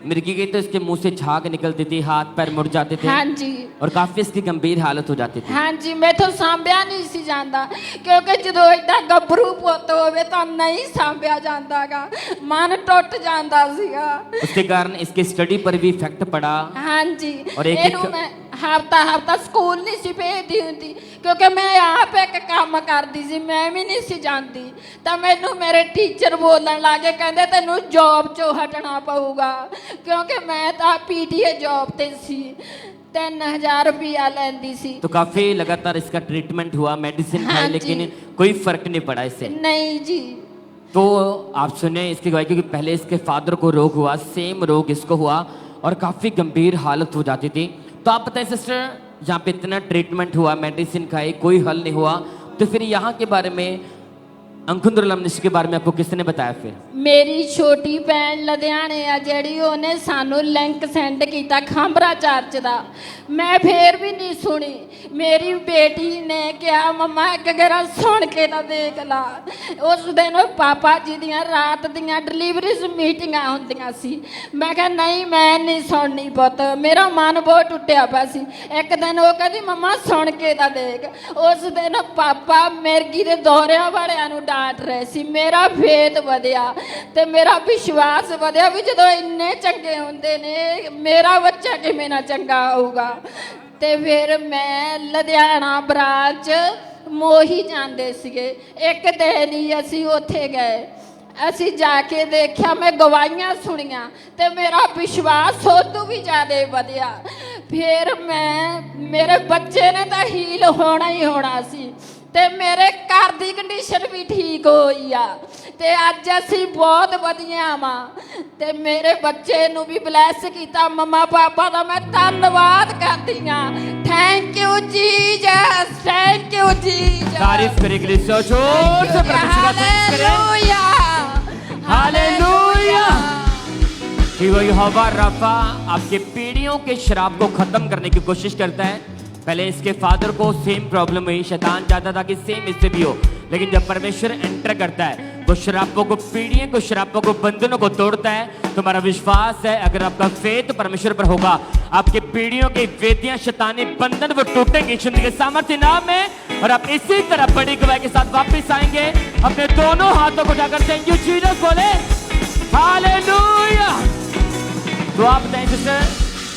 मिर्गी के तो इसके मुंह से झाग निकलती थी, हाथ पैर मुड़ जाते थे। हाँ जी। और काफी इसकी गंभीर हालत हो जाती थी। हाँ जी, मैं तो सांभ्या नहीं सी जाता क्योंकि जो इतना गभरू पुत होवे तो नहीं सांभ्या जाता गा, मन टुट जाता सीगा। उसके कारण इसके स्टडी पर भी इफेक्ट पड़ा। हाँ जी। और एक मैं हफ्ता स्कूल नहीं सी भेजती होंगी क्योंकि मैं आप एक काम करती सी, मैं भी नहीं सी जानती। तो मैनू मेरे टीचर बोलन लगे, कहते तेनू जॉब चो हटना पऊगा क्योंकि मैं तो पीटीए जॉब ते सी, 3000 रुपया लैंदी सी। तो काफी लगातार इसका ट्रीटमेंट हुआ, मेडिसिन खाई, लेकिन कोई फर्क नहीं पड़ा इससे। नहीं जी। तो आप सुने इसकी गवाही, क्योंकि पहले इसके फादर को रोग हुआ, सेम रोग इसको हुआ और काफी गंभीर हालत हो जाती थी। तो आप बताइए सिस्टर, यहाँ पे इतना ट्रीटमेंट हुआ, मेडिसिन खाई, कोई हल नहीं हुआ, तो फिर यहाँ के बारे में अंकुंद्रलमनिश के बारे में आपको किसने बताया? फिर मेरी छोटी भैन लुधियाने आ जेड़ी उन्हें सानू लिंक सेंड किया खांबरा चर्च दा, मैं फिर भी नहीं सुनी। मेरी बेटी ने कहा मम्मा एक गरा सुन के ना देख ला। उस दिन पापा जी दियां रात दियां डिलीवरीज मीटिंगां होंदियां सी। मैं कहा नहीं मैं नहीं सुननी पुत, मेरा मन बहुत टुटिया पिया सी। एक दिन वो कहती मम्मा सुन के ना देख। उस दिन पापा मिर्गी दे दौरियां वालियां नूं डांट रहे सी। मेरा फेत वधिया ते मेरा विश्वास वधिया भी जदों इन्ने चंगे हुंदे ने मेरा बच्चा किवें ना चंगा होऊगा। ते फिर मैं लुधियाना ब्रांच मोही जांदे सीगे। एक दिन ही असीं उत्थे गए, असीं जाके देखिया, मैं गवाहियां सुनिया ते मेरा विश्वास उदों भी ज़्यादा वधिया। फिर मैं मेरे बच्चे ने तो हील होना ही होना सी ते मेरे घर की कंडीशन भी ठीक होई आ ते अज असीं बहुत वधिया वां ते मेरे बच्चे नूं भी ब्लैस कीता। मम्मा पापा दा मैं धन्नवाद करदी हां। Thank you Jesus, thank you Jesus. तारीफ करें के लिए जोर से परमेश्वर का थैंक्स करें। हालेलुया। कि वो यहोवा रफा आपके पीढ़ियों के शराब को खत्म करने की कोशिश करता है। पहले इसके फादर को सेम प्रॉब्लम हुई, शैतान चाहता था कि सेम इससे भी हो, लेकिन जब परमेश्वर एंटर करता है वो शराबों को, पीढ़ियों को, शराबों को, बंधनों को तोड़ता है। तुम्हारा विश्वास है अगर आपका फेथ परमेश्वर पर होगा, आपके पीढ़ियों की वेदियां, शैतानी बंधन वो टूटेंगे यीशु के सामर्थ्य नाम में। और आप इसी तरह बड़ी गवाही के साथ वापस आएंगे। अपने दोनों हाथों को उठाकर थैंक यू जीसस बोले। हालेलुया। तो आप बताएं सिस्टर,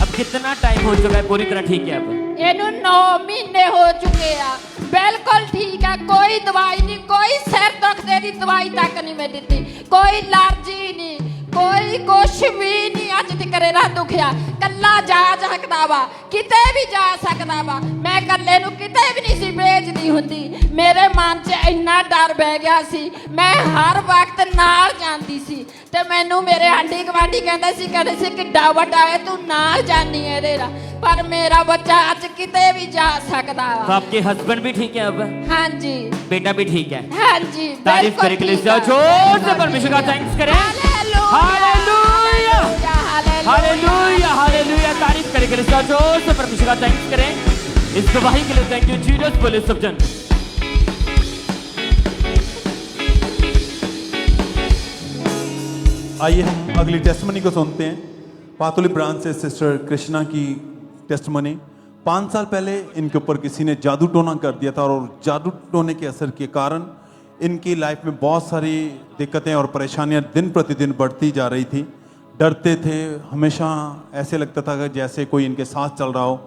अब कितना टाइम हो चुका है पूरी तरह ठीक है? अब इनू 9 महीने हो चुके हैं, बिल्कुल ठीक है। कोई दवाई नहीं, कोई सिर दुखदे दी दवाई तक नहीं मैं दी, कोई एलर्जी नहीं, ਕੋਈ ਕੁਛ ਵੀ ਨਹੀਂ ਅੱਜ ਤੱਕ ਨਾ ਦੁਖਿਆ। ਕੱਲਾ ਜਾ ਸਕਦਾ ਵਾ, ਕਿਤੇ ਵੀ ਜਾ ਸਕਦਾ ਵਾ। ਮੈਂ ਕੱਲੇ ਨੂੰ ਕਿਤੇ ਵੀ ਨਹੀਂ ਸੀ ਭੇਜਦੀ ਹੁੰਦੀ। ਮੇਰੇ ਮਨ 'ਚ ਇੰਨਾ ਡਰ ਬਹਿ ਗਿਆ ਸੀ, ਮੈਂ ਹਰ ਵਕਤ ਨਾਲ ਜਾਂਦੀ ਸੀ। ਤੇ ਮੈਨੂੰ ਮੇਰੇ ਆਂਢੀ ਗੁਆਂਢੀ ਕਹਿੰਦੇ ਸੀ ਕਿੱਡਾ ਵੱਡਾ ਹੈ ਤੂੰ ਨਾਲ ਜਾਨੀ ਹੈ ਇਹਦੇ ਨਾਲ। पर मेरा बच्चा आज किते भी जा सकता है। तो आपके हस्बैंड भी ठीक है अब? हाँ जी। बेटा भी ठीक है? हाँ जी। तारीफ करे के लिए जोर से परमेश्वर का थैंक्स करें। Hallelujah hallelujah hallelujah. तारीफ करे के लिए जोर से परमेश्वर का थैंक्स करें। इस गवाही के लिए थैंक यू जीसस। बोले सब जन। आइए हम अगली टेस्टमनी को सुनते हैं। पातुली ब्रांच से सिस्टर कृष्णा की टेस्टमनी। 5 साल पहले इनके ऊपर किसी ने जादू टोना कर दिया था और जादू टोने के असर के कारण इनकी लाइफ में बहुत सारी दिक्कतें और परेशानियां दिन प्रतिदिन बढ़ती जा रही थी। डरते थे, हमेशा ऐसे लगता था कि जैसे कोई इनके साथ चल रहा हो।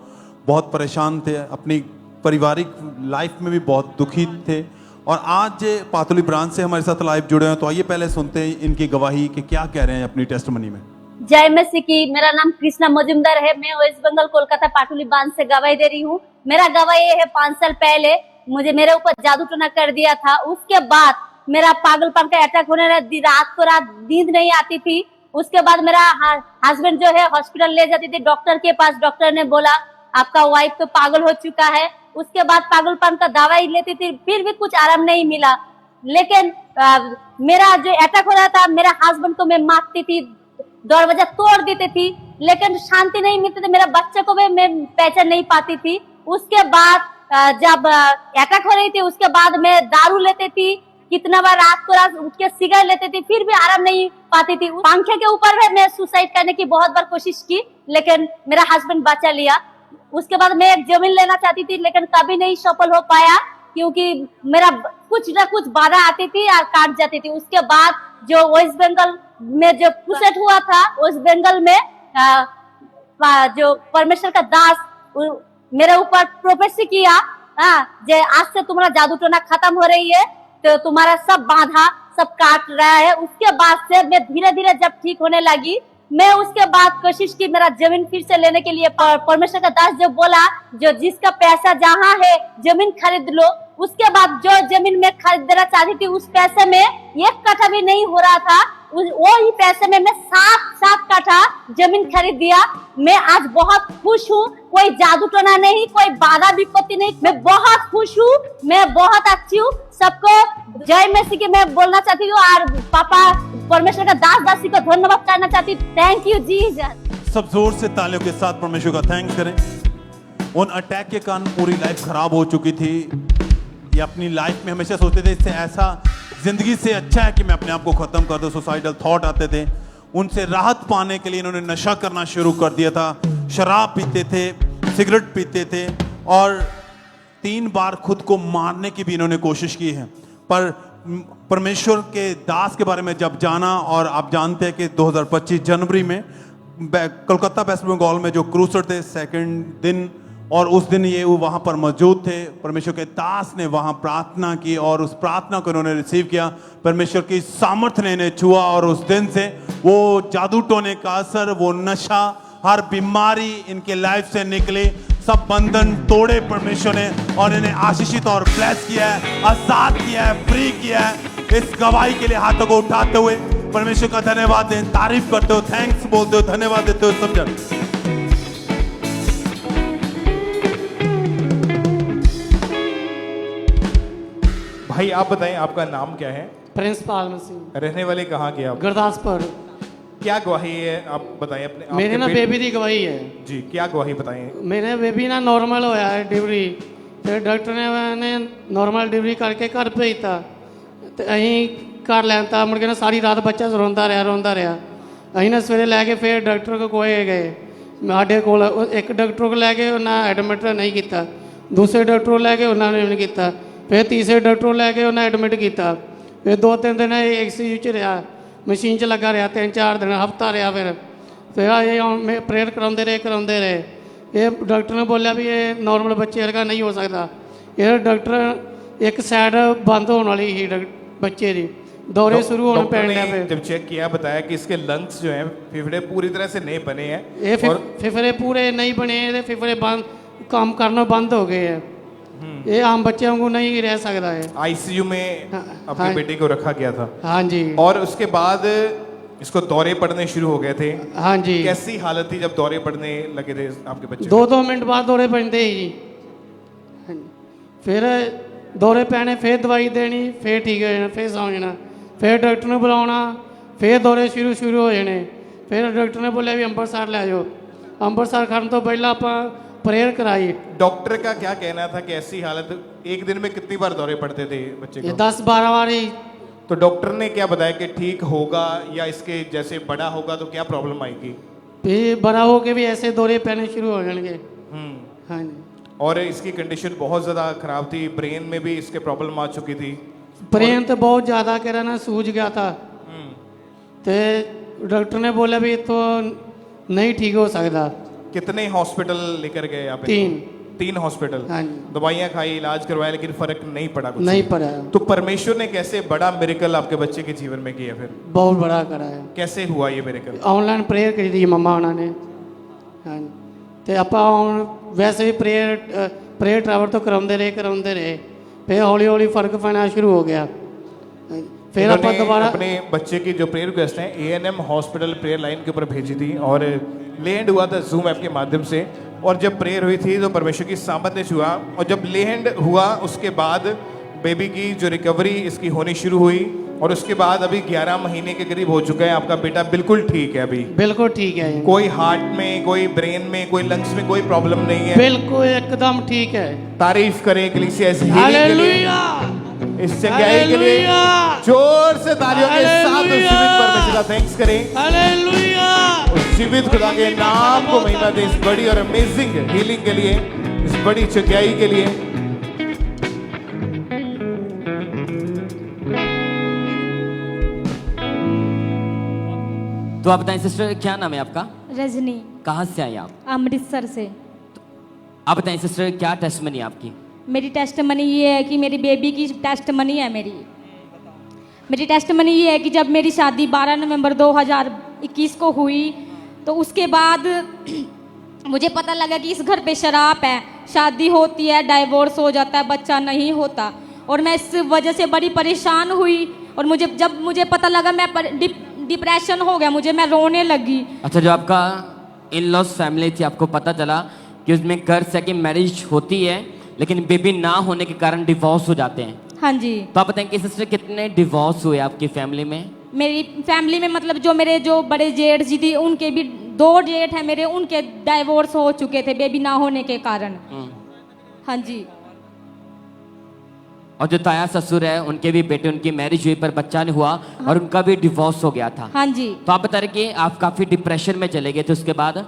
बहुत परेशान थे, अपनी पारिवारिक लाइफ में भी बहुत दुखी थे। और आज पातुली ब्रांच से हमारे साथ लाइव जुड़े हैं, तो आइए पहले सुनते हैं इनकी गवाही कि क्या कह रहे हैं अपनी टेस्टमनी में। जय मसीह की। मेरा नाम कृष्णा मजुमदार है। मैं वेस्ट बंगाल कोलकाता पाटुली बांध से गवाही दे रही हूँ। मेरा गवाही है 5 साल पहले मुझे मेरे ऊपर जादू टोना कर दिया था। उसके बाद मेरा पागलपन का अटैक होने लगा। रात को रात नींद नहीं आती थी। उसके बाद मेरा हस्बैंड जो है हॉस्पिटल ले जाती थी डॉक्टर के पास। डॉक्टर ने बोला आपका वाइफ तो पागल हो चुका है। उसके बाद पागलपन का दवाई लेती थी, फिर भी कुछ आराम नहीं मिला। लेकिन मेरा जो अटैक हो रहा था, मेरा हस्बैंड को मैं मारती थी, दरवाजा तोड़ देती थी, लेकिन शांति नहीं मिलती थी। मेरा बच्चे को भी मैं पहचान नहीं पाती थी। उसके बाद जब अटैक हो रही थी, उसके बाद मैं दारू लेती थी। कितना बार रात को रात उठ के सिगरेट लेती थी, फिर भी आराम नहीं पाती थी। पंखे के ऊपर भी मैं सुसाइड करने की बहुत बार कोशिश की, लेकिन मेरा हस्बैंड बचा लिया। उसके बाद मैं एक जमीन लेना चाहती थी, लेकिन कभी नहीं सफल हो पाया, क्योंकि मेरा कुछ ना कुछ बाधा आती थी और काट जाती थी। उसके बाद जो वेस्ट बंगाल में जो क्रूसेड हुआ था, वेस्ट बंगाल में जो परमेश्वर का दास मेरे ऊपर प्रोफेसी किया, जे आज से तुम्हारा जादू टोना खत्म हो रही है, तो तुम्हारा सब बाधा सब काट रहा है। उसके बाद से मैं धीरे धीरे जब ठीक होने लगी, मैं उसके बाद कोशिश की मेरा जमीन फिर से लेने के लिए। परमेश्वर का दास जो बोला जो जिसका पैसा जहाँ है जमीन खरीद लो। उसके बाद जो जमीन में खरीदना चाहती थी, उस पैसे में 1 कट्ठा भी नहीं हो रहा था। वो ही पैसे में मैं 7 कट्ठा जमीन खरीद दिया। मैं आज बहुत खुश हूँ। कोई जादू टोना नहीं, कोई बाधा विपत्ति नहीं, मैं बहुत खुश हूँ, मैं बहुत अच्छी हूँ। सबको जय मसीह की मैं बोलना चाहती हूँ, और पापा परमेश्वर का दास दासी को धन्यवाद करना चाहती हूँ। Thank you Jesus. सब जोर से तालियों के साथ परमेश्वर का थैंक्स करें। उन अटैक के कारण पूरी लाइफ खराब हो चुकी थी। ये अपनी लाइफ में हमेशा सोचते थे इससे ऐसा जिंदगी से अच्छा है कि मैं अपने आप को खत्म कर दूं। सुसाइडल थॉट आते थे। उनसे राहत पाने के लिए इन्होंने नशा करना शुरू कर दिया था। शराब पीते थे, सिगरेट पीते थे, और 3 बार खुद को मारने की भी इन्होंने कोशिश की है। पर परमेश्वर के दास के बारे में जब जाना, और आप जानते हैं कि 2025 जनवरी में कोलकाता वेस्ट बंगाल में जो क्रूसेड थे 2nd दिन, और उस दिन ये वहाँ पर मौजूद थे। परमेश्वर के दास ने वहाँ प्रार्थना की, और उस प्रार्थना को उन्होंने रिसीव किया। परमेश्वर की सामर्थ्य ने इन्हें छुआ, और उस दिन से वो जादू टोने का असर, वो नशा, हर बीमारी इनके लाइफ से निकली। सब बंधन तोड़े परमेश्वर ने, और इन्हें आशीषित और ब्लेस किया है, आजाद किया है, फ्री किया है। इस गवाही के लिए हाथों को उठाते हुए परमेश्वर का धन्यवाद दें, तारीफ करते हो, थैंक्स बोलते हो, धन्यवाद देते हो सब जन। भाई आप बताएं आपका नाम क्या है? प्रिंस पाल सिंह। रहने वाले कहाँ के आप? गुरदासपुर। क्या गवाही है आप बताएं अपने? मेरे ना बेबी की गवाही है जी। क्या गवाही बताएं? मेरे बेबी ना नॉर्मल होया है डिलीवरी, तो डॉक्टर ने नॉर्मल डिलीवरी करके घर भेजता, तो अं घर लैता। मुड़ के ना सारी रात बच्चा रोंदा रहा। अं ना सवेरे लैके फिर डॉक्टर को गए। साढ़े को एक डॉक्टर को लैके उन्हें एडमिट नहीं किया, दूसरे डॉक्टर को लैके उन्होंने नहीं किया, फिर तीसरे डॉक्टर को लैके उन्हें एडमिट किया। फिर 2-3 दिन ICU च रहा, मशीन च लगा रहा, 3-4 दिन हफ्ता रहा। फिर ये प्रेयर कराते रहे। ये डॉक्टर ने बोलिया भी ये नॉर्मल बच्चे वर्गा नहीं हो सकता। ये डॉक्टर एक साइड बंद होने वाली ही बच्चे की, दौरे शुरू होने डॉक्टर ने पैने पे जब चेक किया बताया कि इसके लंग्स जो हैं फेफड़े पूरी तरह से नहीं बने हैं ये और फिफरे पूरे नहीं बने ये फिफरे बंद काम करना बंद हो गए हैं ये आम बच्चे वांगू नहीं रह सकता है आईसीयू में अपने हाँ। बेटे को रखा गया था। हाँ जी। और उसके बाद इसको दौरे पड़ने शुरू हो गए थे। हाँ जी। कैसी हालत थी जब दौरे पड़ने लगे थे आपके बच्चे? 2 मिनट बाद दौरे पैंदे ही जी। हाँ जी। फिर दौरे पैने फिर दवाई देनी फिर ठीक हो जाना फिर सौ जाना फिर डॉक्टर ने बुलाना फिर दौरे शुरू हो जाने फिर डॉक्टर ने बोलिया भी अंबरसर ले जाओ अंबरसर खड़न तो पहला आप प्रेयर कराई। डॉक्टर का क्या कहना था कि ऐसी हालत एक दिन में कितनी बार दौरे पड़ते थे बच्चे ये को? 10-12 बार ही। तो डॉक्टर ने क्या बताया कि ठीक होगा या इसके जैसे बड़ा होगा तो क्या प्रॉब्लम आएगी? फिर बड़ा हो के भी ऐसे दौरे पैने शुरू हो जाएंगे। हाँ जी। और इसकी कंडीशन बहुत ज़्यादा खराब थी, ब्रेन में भी इसके प्रॉब्लम आ चुकी थी। ब्रेन तो बहुत ज़्यादा कह रहा ना सूज गया था तो डॉक्टर ने बोला भी तो नहीं ठीक हो सकता। कितने हॉस्पिटल लेकर गए आप? 3 हॉस्पिटल। हाँ जी। दवाइयाँ खाई, इलाज करवाया, लेकिन फर्क नहीं पड़ा कुछ। नहीं पड़ा। तो परमेश्वर ने कैसे बड़ा मिरेकल आपके बच्चे के जीवन में किया फिर? बहुत बड़ा करा है। कैसे हुआ ये मिरेकल? ऑनलाइन प्रेयर करी थी मम्मा उन्होंने। हाँ जी। तो आप वैसे भी प्रेयर ट्रैवल तो कराते रहे फिर हौली हौली फर्क पैना शुरू हो गया। फिर आप दोबारा अपने बच्चे की जो प्रेयर रिक्वेस्ट है ANM हॉस्पिटल प्रेयर लाइन के ऊपर भेजी थी और लैंड हुआ था जूम ऐप के माध्यम से। और जब प्रेयर हुई थी तो परमेश्वर की सामर्थ्य से हुआ और जब लैंड हुआ उसके बाद बेबी की जो रिकवरी इसकी होनी शुरू हुई और उसके बाद अभी 11 महीने के करीब हो चुका है। आपका बेटा बिल्कुल ठीक है अभी? बिल्कुल ठीक है। कोई हार्ट में, कोई ब्रेन में, कोई लंग्स में कोई प्रॉब्लम नहीं है। बिल्कुल एकदम ठीक है। तारीफ करें कलीसिया इस हीलिंग के लिए, इस चंगाई के लिए। जोर से तालियों के साथ उस जीवित परमेश्वर का थैंक्स करें। उस जीवित खुदा के नाम को महिमा दें इस बड़ी और अमेजिंग हीलिंग के लिए, इस बड़ी चंगाई के लिए। तो आप बताएं सिस्टर क्या नाम है आपका? रजनी। कहाँ से आई आप? अमृतसर से। आप बताएं सिस्टर क्या टेस्टमनी आपकी? मेरी टेस्टमनी ये है कि मेरी बेबी की टेस्टमनी है। मेरी टेस्टमनी ये है कि जब मेरी शादी 12 नवंबर 2021 को हुई तो उसके बाद मुझे पता लगा कि इस घर पे शराब है, शादी होती है, डाइवोर्स हो जाता है, बच्चा नहीं होता और मैं इस वजह से बड़ी परेशान हुई और जब मुझे पता लगा मैं डिप्रेशन हो गया, मैं रोने लगी। अच्छा, जो आपका इन लॉस फैमिली थी आपको पता चला कि उसमें घर से की मैरिज होती है लेकिन बेबी ना होने के कारण डिवोर्स हो जाते हैं। हाँ जी। तो आप बताएं कि सिस्टर कितने डिवोर्स हुए आपकी फैमिली में? मेरी फैमिली में मतलब जो मेरे जो बड़े जेठ जी थी उनके भी 2 जेठ हैं मेरे, उनके डाइवोर्स हो चुके थे बेबी ना होने के कारण। हाँ जी। और जो ताया ससुर है उनके भी बेटे, उनकी मैरिज हुई पर बच्चा नहीं हुआ और उनका भी डिवोर्स हो गया था। हाँ जी। तो आप बता रहे कि आप काफी डिप्रेशन में चले गए थे। उसके बाद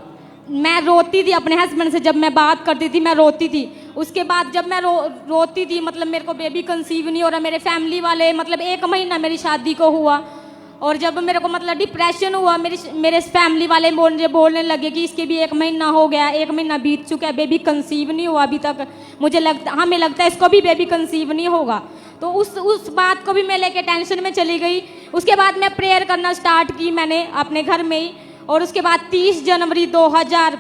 मैं रोती थी अपने हस्बैंड से, जब मैं बात करती थी मैं रोती थी। उसके बाद जब मैं रोती थी मतलब मेरे को बेबी कंसीव नहीं हो रहा। मेरे फैमिली वाले मतलब 1 महीना मेरी शादी को हुआ और जब मेरे को मतलब डिप्रेशन हुआ मेरे फैमिली वाले मुझे बोलने लगे कि इसके भी 1 महीना हो गया, 1 महीना बीत चुका है, बेबी कंसीव नहीं हुआ अभी तक। हमें लगता है इसको भी बेबी कंसीव नहीं होगा। तो उस बात को भी मैं लेके टेंशन में चली गई। उसके बाद मैं प्रेयर करना स्टार्ट की मैंने अपने घर में ही और उसके बाद 30 जनवरी 2000।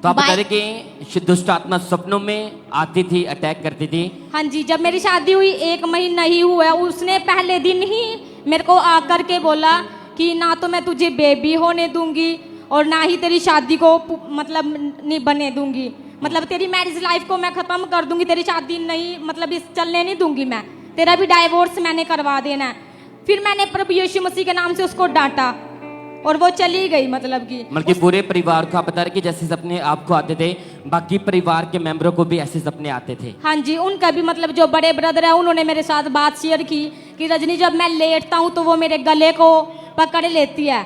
तो आप बता रहे कि दुष्ट आत्मा सपनों में आती थी, अटैक करती थी? हाँ जी। जब मेरी शादी हुई 1 महीना ही हुआ, उसने पहले दिन ही मेरे को आकर के बोला कि ना तो मैं तुझे बेबी होने दूंगी और ना ही तेरी शादी को मतलब नहीं बने दूंगी, मतलब तेरी मैरिज लाइफ को मैं खत्म कर दूंगी, तेरी शादी नहीं मतलब इस चलने नहीं दूंगी, मैं तेरा भी डाइवोर्स मैंने करवा देना है। फिर मैंने प्रभु यीशु मसीह के नाम से उसको डांटा और वो चली गई। मतलब कि पूरे परिवार को आप बता रहे कि जैसे सपने आपको आते थे बाकी परिवार के मेंबरों को भी ऐसे सपने आते थे? हाँ जी। उनका भी मतलब जो बड़े ब्रदर है उन्होंने मेरे साथ बात शेयर की कि रजनी जब मैं लेटता हूँ तो वो मेरे गले को पकड़ लेती है।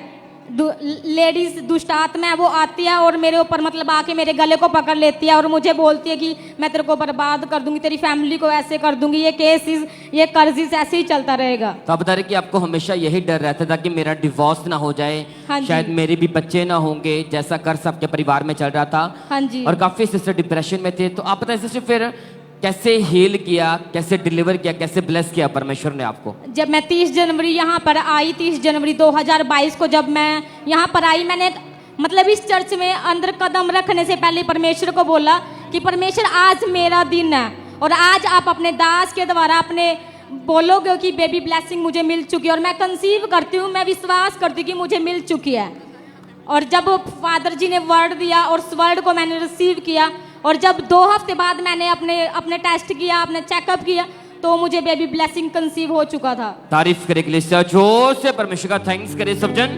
लेडीज दुष्ट आत्मा है वो आती है और मेरे ऊपर मतलब आके मेरे गले को पकड़ लेती है और मुझे बोलती है कि मैं तेरे को बर्बाद कर दूंगी, तेरी फैमिली को ऐसे कर दूंगी, ये केसेस ये कर्जिस ऐसे ही चलता रहेगा। तो आप बता रहे कि आपको हमेशा यही डर रहता था कि मेरा डिवोर्स ना हो जाए, हाँ शायद मेरे भी बच्चे ना होंगे, जैसा कर्ज आपके परिवार में चल रहा था। हाँ जी। और काफी सिस्टर डिप्रेशन में थे। तो आप बताए सिस्टर फिर कैसे हील किया, कैसे डिलीवर किया, कैसे ब्लेस किया परमेश्वर ने आपको? जब मैं 30 जनवरी यहाँ पर आई, 30 जनवरी 2022 को जब मैं यहाँ पर आई, मैंने मतलब इस चर्च में अंदर कदम रखने से पहले परमेश्वर को बोला कि परमेश्वर आज मेरा दिन है और आज आप अपने दास के द्वारा अपने बोलोगे कि बेबी ब्लेसिंग मुझे मिल चुकी है और मैं कंसीव करती हूँ, मैं विश्वास करती हूँ कि मुझे मिल चुकी है। और जब फादर जी ने वर्ड दिया और उस वर्ड को मैंने रिसीव किया और जब 2 हफ्ते बाद मैंने अपने टेस्ट किया, अपने चेकअप किया, तो मुझे बेबी ब्लेसिंग कंसीव हो चुका था। तारीफ करे के लिए जोर से परमेश्वर का थैंक्स करे सब जन।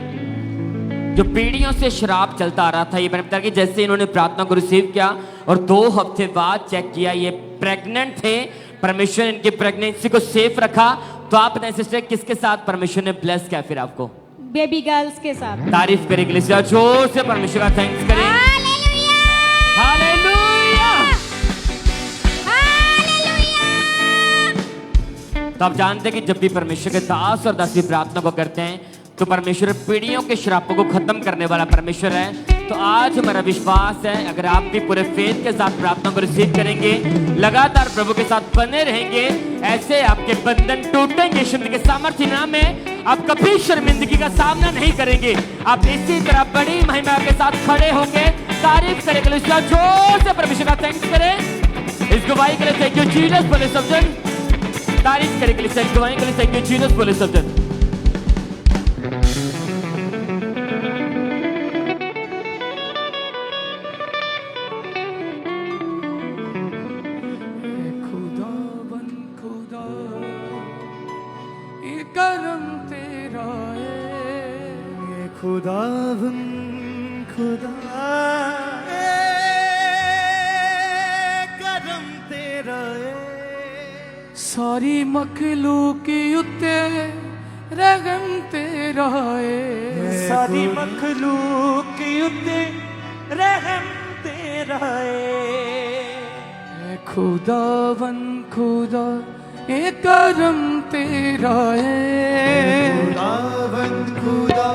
जो पीढ़ियों से शराब चलता आ रहा था, ये मैंने बताया कि जैसे इन्होंने प्रार्थना को रिसीव किया और 2 हफ्ते बाद चेक किया ये प्रेग्नेंट थे, परमेश्वर इनकी प्रेगनेंसी को सेफ रखा। तो आप बताएं सिस्टर, किसके साथ परमेश्वर ने ब्लेस किया फिर आपको? बेबी गर्ल्स के साथ। तारीफ करे के लिए जोर से परमेश्वर का थैंक्स करें। तो आप जानते हैं कि जब भी परमेश्वर के दास और दासी प्रार्थना को करते हैं तो परमेश्वर पीढ़ियों के श्रापों को खत्म करने वाला परमेश्वर है। तो आज हमारा विश्वास है, अगर आप भी पूरे फेथ के साथ प्रार्थना को रिसीव करेंगे, लगातार प्रभु के साथ बने रहेंगे, ऐसे आपके बंधन टूटेंगे। यीशु के सामर्थ्य नाम में आप कभी शर्मिंदगी का सामना नहीं करेंगे। आप इसी तरह बड़ी महिमा के साथ खड़े होंगे। तारीफ करें के लिए जोर से परमेश्वर का थैंक्स करें। इस गवाही के लिए थैंक यू जीसस बोले सब जन। तारीफ करें के लिए गवाही के लिए थैंक यू जीसस बोले सब जन। करम तेरा है खुदावन खुदा, करम तेरा है सारी मखलूक उत्ते रहम तेरा है सारी मखलूक उत्ते रहम तेरा है खुदावन खुदा, ये करम तेरा है खुदावन खुदा।